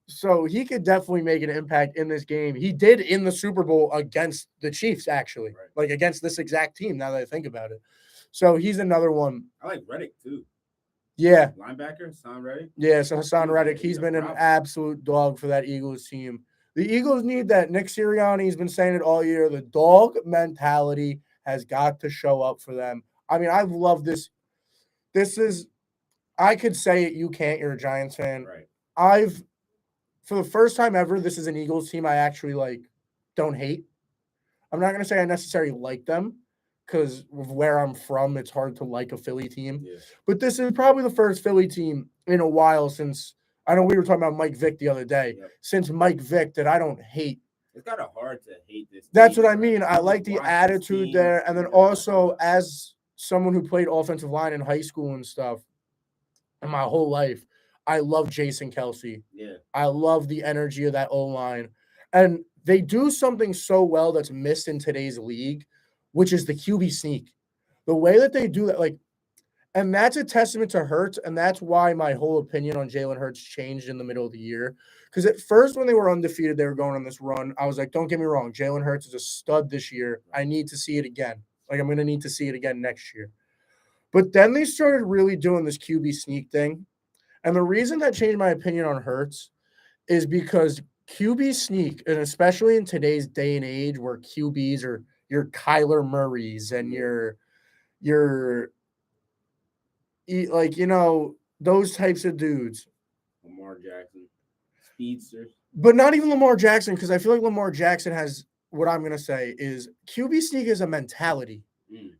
so he could definitely make an impact in this game. He did in the Super Bowl against the Chiefs, actually. Right. Like, against this exact team, now that I think about it. So he's another one. I like Reddick too. Yeah. Linebacker, Hassan Reddick. Yeah, so Hassan Reddick, he's been an absolute dog for that Eagles team. The Eagles need that. Nick Sirianni's been saying it all year. The dog mentality has got to show up for them. I mean, I've loved this. I could say it, you can't. You're a Giants fan. Right. For the first time ever, this is an Eagles team I actually, don't hate. I'm not going to say I necessarily like them, because of where I'm from, it's hard to like a Philly team. Yeah. But this is probably the first Philly team in a while since – I know we were talking about Mike Vick the other day. Yep. Since Mike Vick that I don't hate. It's kind of hard to hate this team. That's what I mean. I like the attitude there. And then also, as someone who played offensive line in high school and stuff, and my whole life, I love Jason Kelce. Yeah. I love the energy of that O-line. And they do something so well that's missed in today's league, which is the QB sneak. The way that they do that, and that's a testament to Hurts, and that's why my whole opinion on Jalen Hurts changed in the middle of the year. Because at first, when they were undefeated, they were going on this run. I was like, don't get me wrong, Jalen Hurts is a stud this year. I need to see it again. I'm going to need to see it again next year. But then they started really doing this QB sneak thing. And the reason that changed my opinion on Hurts is because QB sneak, and especially in today's day and age where QBs are your Kyler Murrays and your those types of dudes. Lamar Jackson, speedsters. But not even Lamar Jackson, because I feel like Lamar Jackson has what I'm gonna say is QB sneak is a mentality.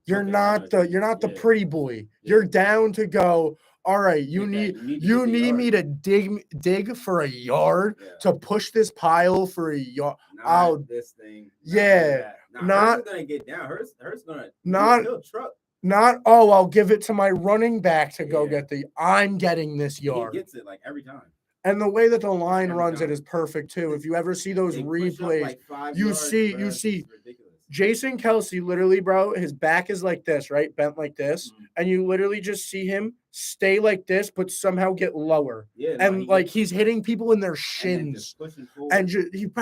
You're not the pretty boy. Yeah. You're down to go. All right, you need me to dig for a yard to push this pile for a yard. This thing. Yeah. Hurts is gonna get down. Hurts gonna he'll truck. Not, oh, I'll give it to my running back to go Yeah. get I'm getting this He yard. gets it like every time. And the way that the line Every runs it time. is perfect too. If you ever see those They push up replays, like 5 you yards, see bruh. It's ridiculous. Jason Kelsey literally, bro, his back is like this, right? Bent like this. Mhm. And you literally just see him stay like this, but somehow get lower. Yeah, no, And he like gets- he's hitting people in their and then shins. just pushing forward. And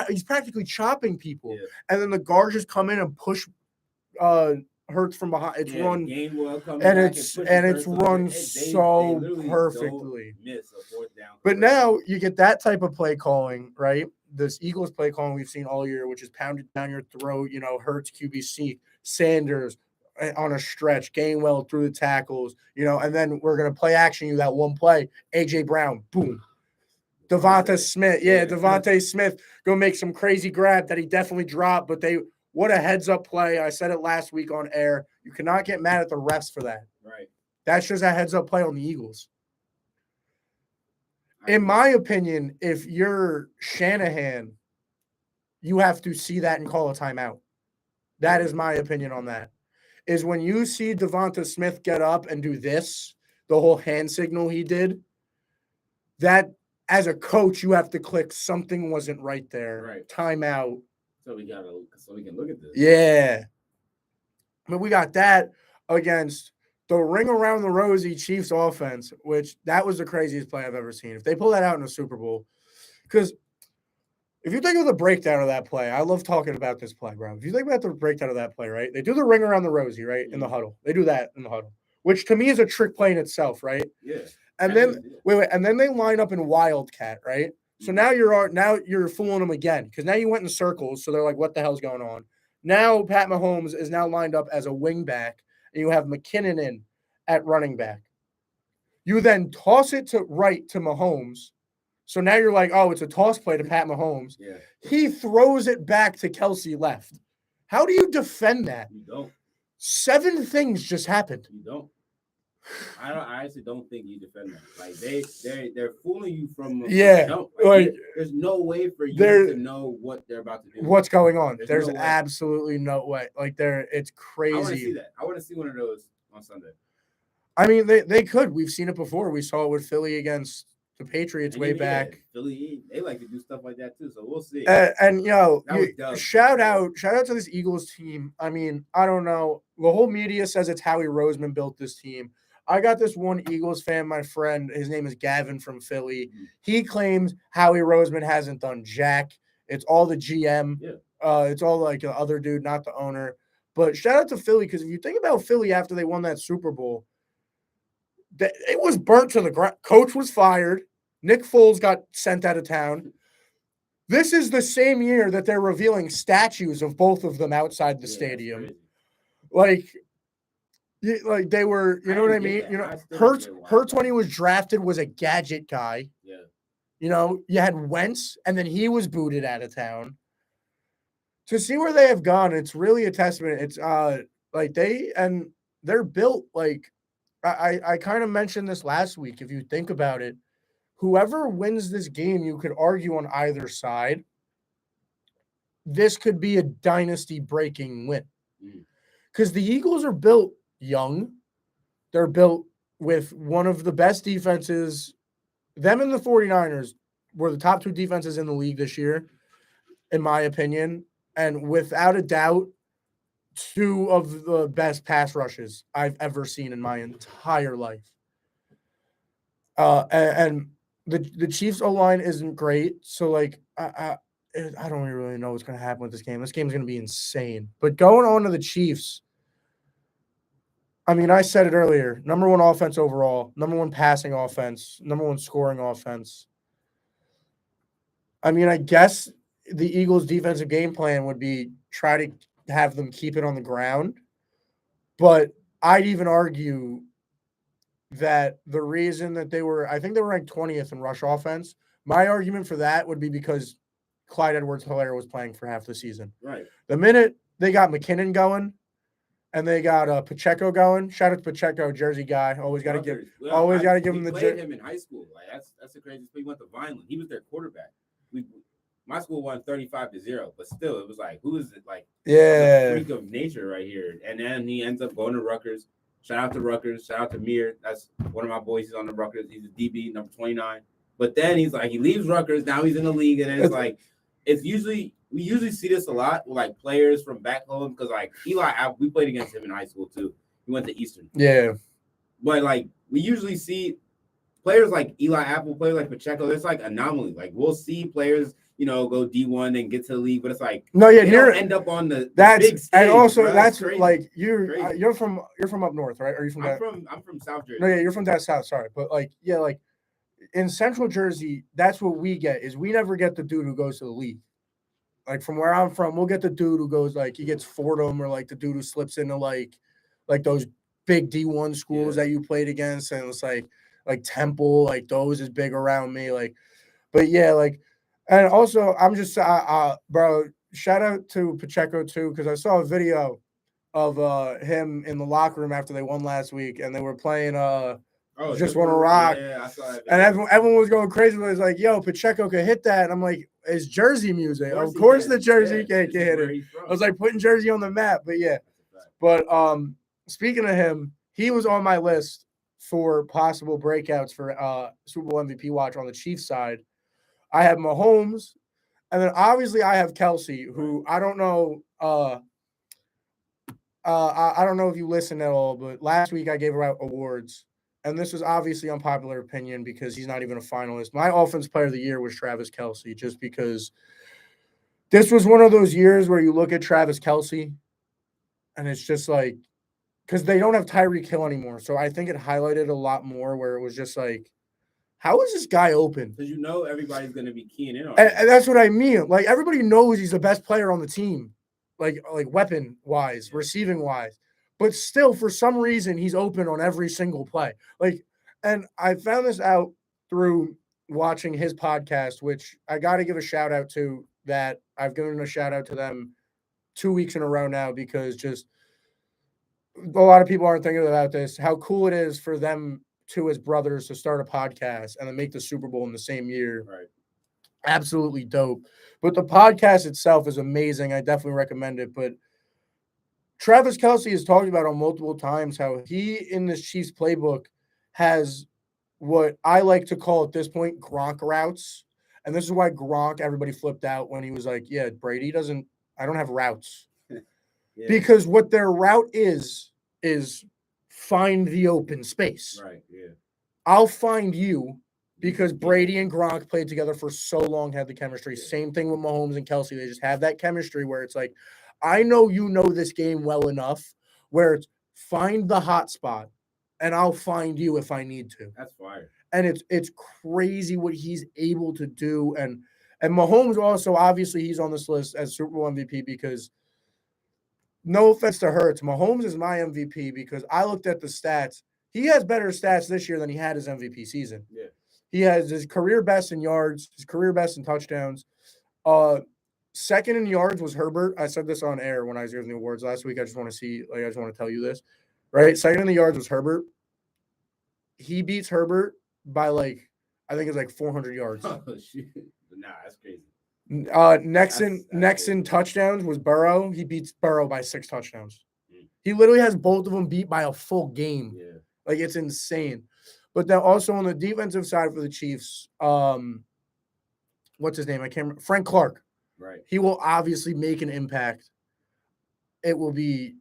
he's practically chopping people. Yeah. And then the guards just come in and push Hurts from behind. It's run Gainwell coming and back it's and and it's pushes Hurts over. run They so literally perfectly. don't miss a fourth down. But now you get that type of play calling, right? This Eagles play calling we've seen all year, which is pounded down your throat, Hurts, QBC, Sanders on a stretch, Gainwell through the tackles, and then we're going to play action you that one play, A.J. Brown, boom. Devonta Smith, Devonta Smith go make some crazy grab that he definitely dropped, but what a heads-up play. I said it last week on air. You cannot get mad at the refs for that. Right. That's just a heads-up play on the Eagles. In my opinion, if you're Shanahan, you have to see that and call a timeout. That is my opinion on that. Is when you see Devonta Smith get up and do this, the whole hand signal he did, that as a coach, you have to click something wasn't right there. Right. Timeout. So we can look at this. Yeah. But we got that against the ring around the rosy Chiefs offense, which that was the craziest play I've ever seen. If they pull that out in a Super Bowl, because if you think of the breakdown of that play, I love talking about this play, bro. If you think about the breakdown of that play, right? They do the ring around the rosy, right? In the huddle. They do that in the huddle, which to me is a trick play in itself, right? Yeah. And then and then they line up in wildcat, right? So now you're fooling them again because now you went in circles. So they're like, what the hell's going on? Now Pat Mahomes is now lined up as a wing back, and you have McKinnon in at running back. You then toss it to Mahomes. So now you're like, oh, it's a toss play to Pat Mahomes. Yeah. He throws it back to Kelsey left. How do you defend that? You don't. 7 things just happened. You don't. I honestly don't think you defend that. Like they're fooling you from jump. There's no way for you to know what they're about to do. What's going on? There's no absolutely no way. Like it's crazy. I want to see that. I want to see one of those on Sunday. I mean, they could. We've seen it before. We saw it with Philly against the Patriots way back. Philly, they like to do stuff like that too. So we'll see. Shout out to this Eagles team. I mean, I don't know. The whole media says it's Howie Roseman built this team. I got this one Eagles fan, my friend. His name is Gavin from Philly. Mm-hmm. He claims Howie Roseman hasn't done jack. It's all the GM. Yeah. It's all like the other dude, not the owner. But shout out to Philly because if you think about Philly after they won that Super Bowl, it was burnt to the ground. Coach was fired. Nick Foles got sent out of town. This is the same year that they're revealing statues of both of them outside the stadium. Like they were, you know what I mean? Hurts when he was drafted was a gadget guy. Yeah. You had Wentz, and then he was booted out of town. To see where they have gone, it's really a testament. It's they're built like I kind of mentioned this last week. If you think about it, whoever wins this game, you could argue on either side. This could be a dynasty breaking win because the Eagles are built young. They're built with one of the best defenses. Them and the 49ers were the top 2 defenses in the league this year, in my opinion. And without a doubt, 2 of the best pass rushes I've ever seen in my entire life. And the Chiefs O-line isn't great. So, like, I don't really know what's going to happen with this game. This game's going to be insane. But going on to the Chiefs, I mean, I said it earlier. Number 1 offense overall, number 1 passing offense, number 1 scoring offense. I mean, I guess the Eagles' defensive game plan would be try to have them keep it on the ground. But I'd even argue that the reason that I think they were ranked 20th in rush offense. My argument for that would be because Clyde Edwards-Helaire was playing for half the season. Right. The minute they got McKinnon going and they got Pacheco going, shout out to Pacheco, Jersey guy. Always got to give him the. We played him in high school. Like that's the craziest thing. He went to Vineland. He was their quarterback. My school won 35-0, but still, it was like, who is it? Like, yeah, freak of nature right here. And then he ends up going to Rutgers. Shout out to Rutgers. Shout out to Mir. That's one of my boys. He's on the Rutgers. He's a DB, number 29. But then he leaves Rutgers. Now he's in the league, and it's like we usually see this a lot with like players from back home because like Eli, we played against him in high school too. He went to Eastern. Yeah. But like we usually see players like Eli Apple, players like Pacheco. There's like anomaly. Like we'll see players, go D1 and get to the league, but it's like they don't end up on the big stage. And also bro. that's crazy. Like you're from up north, right? Are you from? I'm from South Jersey. No, yeah, you're from that south. Sorry, but like in Central Jersey, that's what we get. Is we never get the dude who goes to the league. Like from where I'm from, we'll get the dude who goes like he gets Fordham, or like the dude who slips into like those big D1 schools that you played against, and it's like Temple, like those is big around me. But yeah, and also I'm just bro, shout out to Pacheco too, because I saw a video of him in the locker room after they won last week, and they were playing Just Wanna Rock. Yeah, I saw that. And everyone was going crazy. It was like, yo, Pacheco could hit that. And I'm like, it's Jersey music. Of course the Jersey can hit it. I was like putting Jersey on the map. But yeah. But speaking of him, he was on my list for possible breakouts for Super Bowl MVP watch on the Chiefs side. I have Mahomes, and then obviously I have Kelsey, who I don't know. I don't know if you listened at all, but last week I gave out awards, and this was obviously unpopular opinion because he's not even a finalist. My Offensive Player of the Year was Travis Kelce, just because this was one of those years where you look at Travis Kelce, and it's just like, because they don't have Tyreek Hill anymore, so I think it highlighted a lot more where it was just like, how is this guy open? Because everybody's going to be keying in on it. And that's what I mean. Like, everybody knows he's the best player on the team, like weapon-wise, receiving-wise. But still, for some reason, he's open on every single play. And I found this out through watching his podcast, which I got to give a shout-out to, that I've given a shout-out to them 2 weeks in a row now, because just a lot of people aren't thinking about this, how cool it is for them two as brothers to start a podcast and then make the Super Bowl in the same year. Right. Absolutely dope. But the podcast itself is amazing. I definitely recommend it. But Travis Kelce has talked about on multiple times how he, in this Chiefs playbook, has what I like to call at this point Gronk routes. And this is why Gronk, everybody flipped out when he was like, yeah, Brady I don't have routes. Yeah. Because what their route is find the open space. Right, yeah. I'll find you, because Brady and Gronk played together for so long, had the chemistry. Yeah. Same thing with Mahomes and Kelce. They just have that chemistry where it's like, I know you know this game well enough where it's find the hot spot, and I'll find you if I need to. That's fire. And it's crazy what he's able to do. And Mahomes also, obviously, he's on this list as Super Bowl MVP because, no offense to Hurts, Mahomes is my MVP because I looked at the stats. He has better stats this year than he had his MVP season. Yeah. He has his career best in yards, his career best in touchdowns. Second in yards was Herbert. I said this on air when I was giving the awards last week. I just want to tell you this, right? Second in the yards was Herbert. He beats Herbert by I think it's 400 yards. Oh, shoot. Nah, that's crazy. Next in touchdowns was Burrow. He beats Burrow by 6 touchdowns. He literally has both of them beat by a full game. Yeah. It's insane. But then also on the defensive side for the Chiefs, what's his name? I can't remember. Frank Clark. Right. He will obviously make an impact. It will be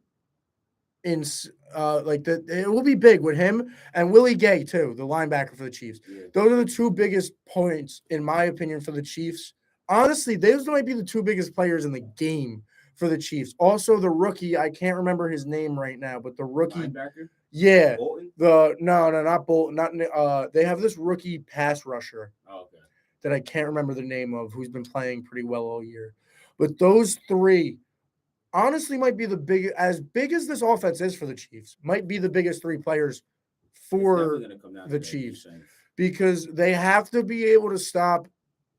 it will be big with him and Willie Gay too, the linebacker for the Chiefs. Yeah. Those are the two biggest points, in my opinion, for the Chiefs. Honestly, those might be the two biggest players in the game for the Chiefs. Also, the rookie, I can't remember his name right now, but the rookie, linebacker? Yeah, Bolton? No, not Bolton. They have this rookie pass rusher. Oh, okay. That I can't remember the name of, who's been playing pretty well all year. But those three, honestly, might be as big as this offense is for the Chiefs. Might be the biggest 3 players for the Chiefs, because they have to be able to stop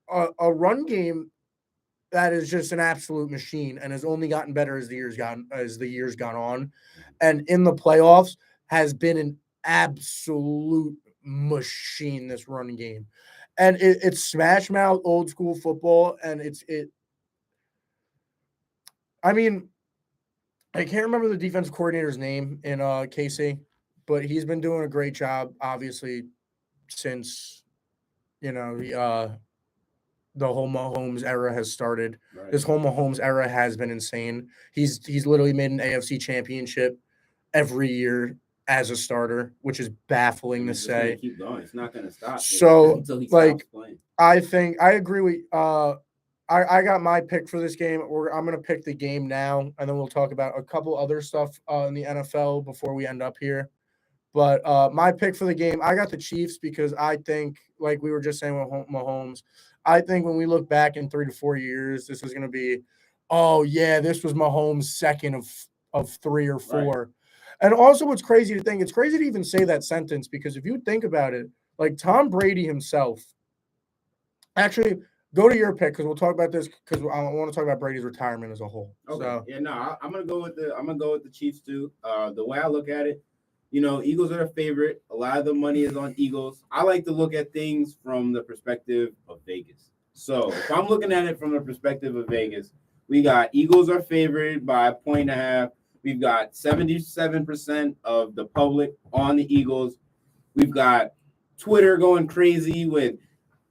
a run game that is just an absolute machine and has only gotten better as the years gone on, and in the playoffs has been an absolute machine, this run game. And it's smash mouth old school football, and I mean, I can't remember the defensive coordinator's name in KC. but he's been doing a great job, obviously, since the whole Mahomes era has started. Right. This whole Mahomes era has been insane. He's literally made an AFC championship every year as a starter, which is baffling to It's just gonna say. keep going. It's not gonna stop So, until he like, stops playing. I think I agree with I got my pick for this game. I'm gonna pick the game now, and then we'll talk about a couple other stuff in the NFL before we end up here. But my pick for the game, I got the Chiefs because I think, like we were just saying with Mahomes, I think when we look back in 3 to 4 years, this is going to be, oh yeah, this was Mahomes' second of 3 or 4. And also, what's crazy to think, it's crazy to even say that sentence because if you think about it, like Tom Brady himself, actually. Go to your pick because we'll talk about this because I want to talk about Brady's retirement as a whole. Okay. So, Yeah, no, I'm gonna go with the Chiefs too. The way I look at it, Eagles are the favorite. A lot of the money is on Eagles. I like to look at things from the perspective of Vegas. So if I'm looking at it from the perspective of Vegas, we got Eagles are favored by 1.5. We've got 77% of the public on the Eagles. We've got Twitter going crazy with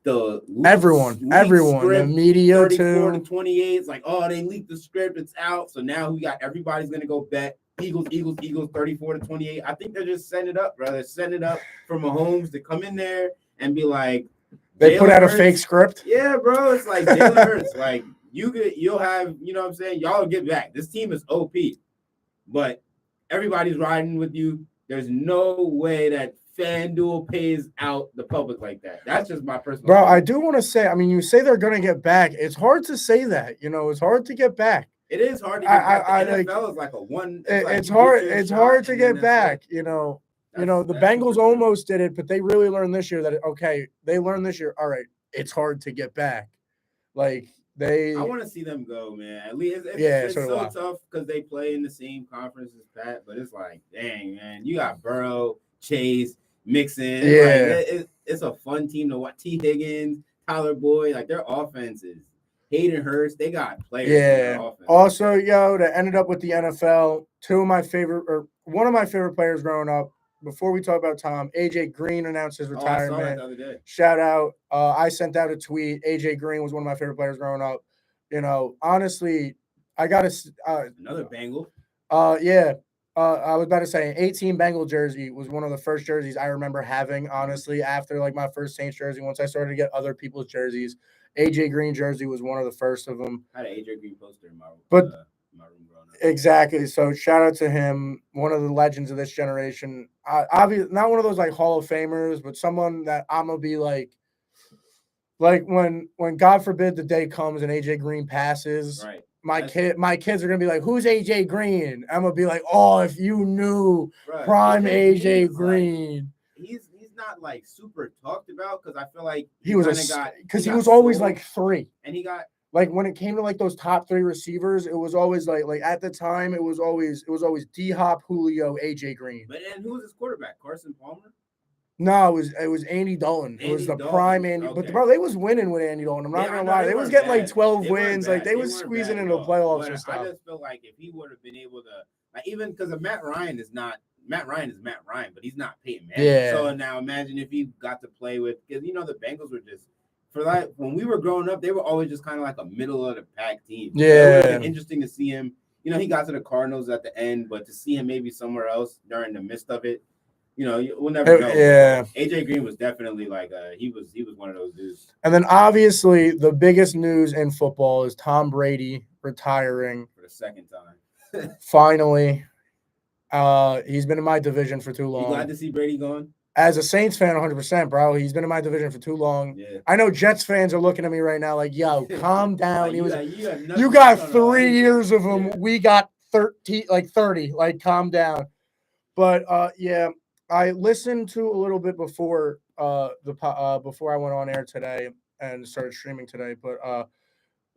the everyone, the media 34 too. to 28. It's like, oh, they leaked the script. It's out. So now we got everybody's gonna go bet Eagles, 34 to 28. I think they're just setting it up, brother. Setting it up for Mahomes to come in there and be like, they put out a fake script. Yeah, bro. It's like Jalen Hurts. Like you'll have, you know what I'm saying? Y'all will get back. This team is OP, but everybody's riding with you. There's no way that FanDuel pays out the public like that. That's just my personal Bro, opinion. I do want to say, I mean, you say they're going to get back. It's hard to say that. It's hard to get back. It is hard to get back. The NFL is like a one. It's hard. It's hard to get back. The Bengals almost did it, but they really learned this year that they learned this year. All right, it's hard to get back. Like I want to see them go, man. At least it's so tough because they play in the same conference as Pat. But it's like, dang, man, you got Burrow, Chase, Mixon. Yeah, it's a fun team to watch. T. Higgins, Tyler Boyd, like their offenses. Hayden Hurst, they got players. Yeah. Also, that ended up with the NFL. One of my favorite players growing up. Before we talk about Tom, AJ Green announced his retirement. I saw that the other day. Shout out. I sent out a tweet. AJ Green was one of my favorite players growing up. Honestly, I got another Bengal. Yeah. I was about to say an 18 Bengal jersey was one of the first jerseys I remember having, honestly, after like my first Saints jersey. Once I started to get other people's jerseys, AJ Green jersey was one of the first of them. I had an AJ Green poster in my room. But my room growing up. Exactly. So shout out to him, one of the legends of this generation. Obviously, not one of those like Hall of Famers, but someone that I'm gonna be like when God forbid the day comes and AJ Green passes. Right. My kids are gonna be like, "Who's AJ Green?" I'm gonna be like, "Oh, if you knew prime AJ Green." Like, he's not like super talked about because I feel like he was always like 3, and he got like when it came to like those top 3 receivers, it was always like at the time it was always D-Hop, Julio, AJ Green. But and who was his quarterback? Carson Palmer. No, it was Andy Dalton. It was the prime Andy. Okay. But bro, they was winning with Andy Dalton. I'm not gonna lie. They was getting like 12 wins. Like they was squeezing into the playoffs and stuff. I just feel like if he would have been able to, like, even because Matt Ryan is Matt Ryan, but he's not Peyton Manning. Yeah. So now imagine if he got to play with, because the Bengals were just when we were growing up, they were always just kind of like a middle of the pack team. Yeah. So it would have been interesting to see him. He got to the Cardinals at the end, but to see him maybe somewhere else during the midst of it. We'll never know. Yeah. AJ Green was definitely like he was one of those dudes. And then obviously the biggest news in football is Tom Brady retiring for the second time. Finally. He's been in my division for too long. You glad to see Brady gone? As a Saints fan, 100%, bro. He's been in my division for too long. Yeah. I know Jets fans are looking at me right now like, yo, calm down. You got 3 years of him. Yeah. We got 30. Like, calm down. But yeah. I listened to a little bit before before I went on air today and started streaming today, but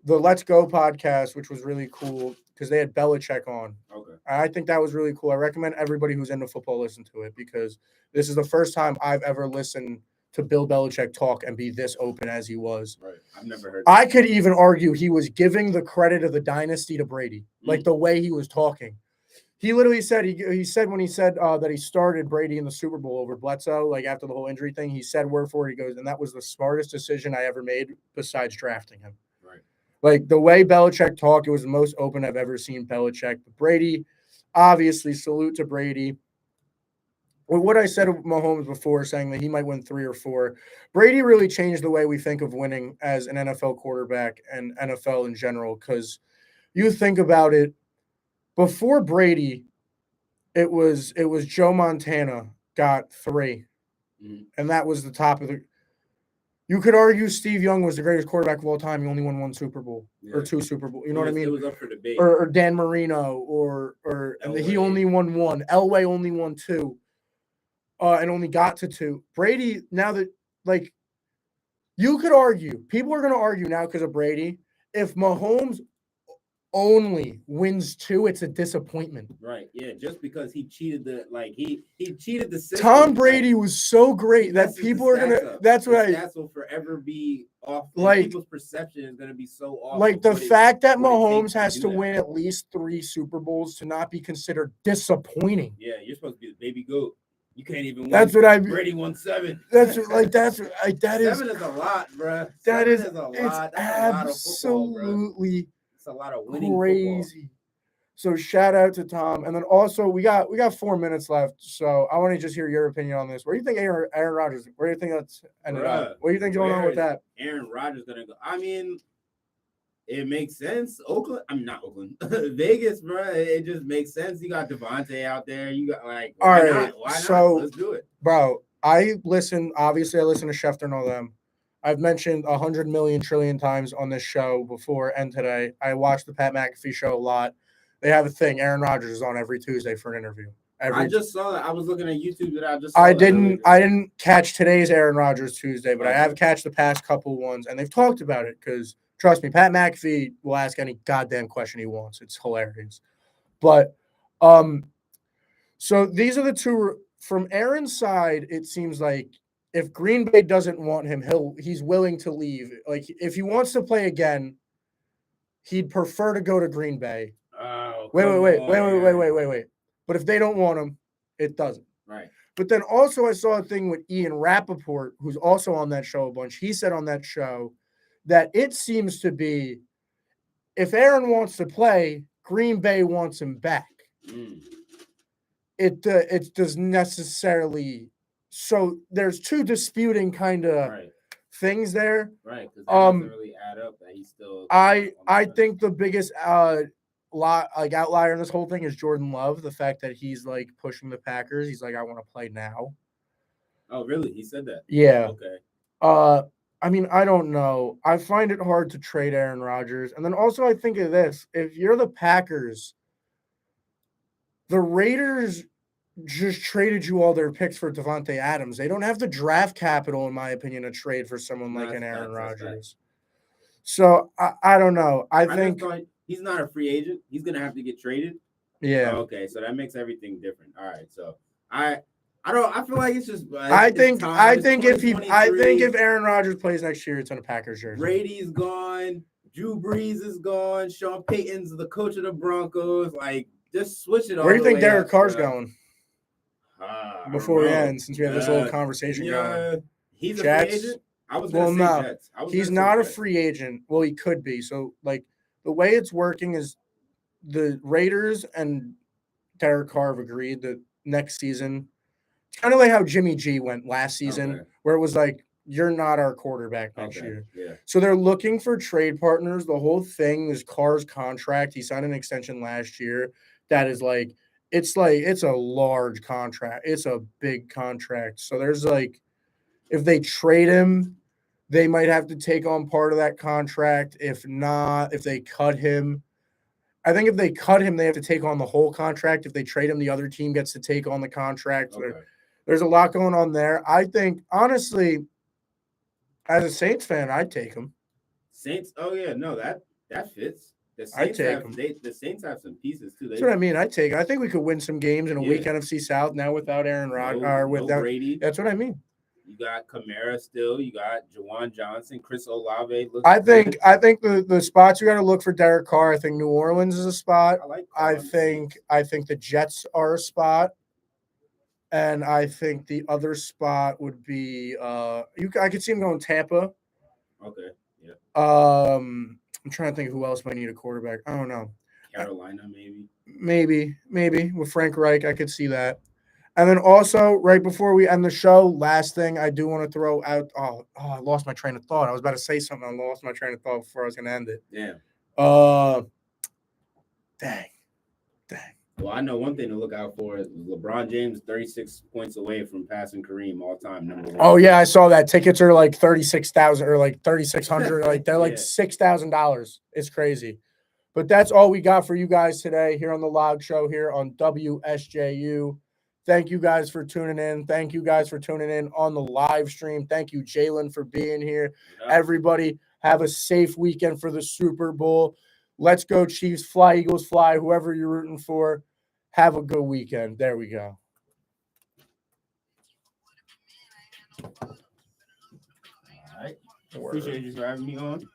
the Let's Go podcast, which was really cool because they had Belichick on. Okay. I think that was really cool. I recommend everybody who's into football listen to it because this is the first time I've ever listened to Bill Belichick talk and be this open as he was. Right. I've never heard. I could even argue he was giving the credit of the dynasty to Brady, like the way he was talking. He literally said he said when he said that he started Brady in the Super Bowl over Bledsoe, like after the whole injury thing, he said word for it. He goes, and that was the smartest decision I ever made besides drafting him. Right. Like the way Belichick talked, it was the most open I've ever seen Belichick. But Brady, obviously, salute to Brady. Well, what I said of Mahomes before, saying that he might win 3 or 4, Brady really changed the way we think of winning as an NFL quarterback and NFL in general. Because you think about it, before Brady, it was Joe Montana got 3, and that was the top of the. You could argue Steve Young was the greatest quarterback of all time. He only won 1 Super Bowl or 2 Super Bowl. You know what I mean? It was up for debate. Or Dan Marino, and he only won 1. Elway only won 2, and only got to 2. Brady, now that like, you could argue, people are going to argue now because of Brady. If Mahomes only wins 2, it's a disappointment. Right. Yeah. Just because he cheated he cheated the system. Tom Brady was so great that people are gonna. That's what stats will forever be off. Like, people's perception is gonna be so off. Like the fact that Mahomes has to win at least 3 Super Bowls to not be considered disappointing. Yeah, you're supposed to be the baby goat. You can't even win. That's what I. Brady won 7. That is 7 is a lot, bro. That is a lot. It's absolutely. A lot of winning crazy. Football. So shout out to Tom, and then also we got 4 minutes left. So I want to just hear your opinion on this. Where do you think Aaron Rodgers? Where do you think that's ended up? What do you think going on with that? Aaron Rodgers gonna go. I mean, it makes sense. Oakland. I'm not Oakland. Vegas, bro. It just makes sense. You got Devontae out there. You got why not? So let's do it, bro. I listen to Schefter and all them. I've mentioned 100 million trillion times on this show before and today. I watch the Pat McAfee show a lot. They have a thing. Aaron Rodgers is on every Tuesday for an interview. I just saw that. I was looking at YouTube that I didn't catch today's Aaron Rodgers Tuesday, but I have catched the past couple ones, and they've talked about it because trust me, Pat McAfee will ask any goddamn question he wants. It's hilarious. But so these are the two from Aaron's side. It seems like if Green Bay doesn't want him, he's willing to leave. Like if he wants to play again, he'd prefer to go to Green Bay. Oh, wait. But if they don't want him, it doesn't. Right. But then also I saw a thing with Ian Rappaport, who's also on that show a bunch. He said on that show that it seems to be if Aaron wants to play, Green Bay wants him back. It doesn't necessarily. So there's 2 disputing kind of things there. Right. Because that doesn't really add up that he's still. I think the biggest outlier in this whole thing is Jordan Love. The fact that he's like pushing the Packers. He's like, I want to play now. Oh, really? He said that? Yeah. Okay. I mean, I don't know. I find it hard to trade Aaron Rodgers. And then also I think of this. If you're the Packers, the Raiders just traded you all their picks for Devontae Adams. They don't have the draft capital, in my opinion, to trade for someone like an Aaron Rodgers. So I don't know. I think he's not a free agent. He's gonna have to get traded. Yeah. Okay, so that makes everything different. All right. So I feel like it's just. I think if Aaron Rodgers plays next year, it's on a Packers jersey. Brady's gone. Drew Brees is gone. Sean Payton's the coach of the Broncos. Like, just switch it all. Where do you think Derek Carr's going? Before we end, since we have this little conversation going. He's a free agent? I was going to say Jets. He's not a free agent. Well, he could be. So, like, the way it's working is the Raiders and Derek Carr have agreed that next season, it's kind of like how Jimmy G went last season, where it was like, you're not our quarterback next year. Yeah. So they're looking for trade partners. The whole thing is Carr's contract. He signed an extension last year that is like, it's a large contract. It's a big contract. So there's like, if they trade him, they might have to take on part of that contract. If not, if they cut him, I think if they cut him, they have to take on the whole contract. If they trade him, the other team gets to take on the contract. Okay. There's a lot going on there. I think, honestly, as a Saints fan, I'd take him. Saints? Oh, yeah. No, that fits. The Saints have some pieces too. That's what I mean. I think we could win some games in a weak NFC South now without Aaron Rodgers or without Brady. That's what I mean. You got Kamara still. You got Jawan Johnson. Chris Olave. I think good. the spots you got to look for Derek Carr. I think New Orleans is a spot. I like. I think the Jets are a spot, and I think the other spot would be I could see him going Tampa. Okay. Yeah. I'm trying to think who else might need a quarterback. I don't know. Carolina, maybe. Maybe with Frank Reich, I could see that. And then also, right before we end the show, last thing I do want to throw out. I lost my train of thought. I was about to say something. I lost my train of thought before I was going to end it. Yeah. Dang. Well, I know one thing to look out for is LeBron James 36 points away from passing Kareem all time number 1. Oh yeah, I saw that. Tickets are like 36,000 or like 3,600. Like they're like $6,000. It's crazy. But that's all we got for you guys today here on the Log Show here on WSJU. Thank you guys for tuning in. Thank you guys for tuning in on the live stream. Thank you, Jalen, for being here. Yeah. Everybody, have a safe weekend for the Super Bowl. Let's go, Chiefs. Fly, Eagles, fly. Whoever you're rooting for, have a good weekend. There we go. All right. Appreciate you for having me on.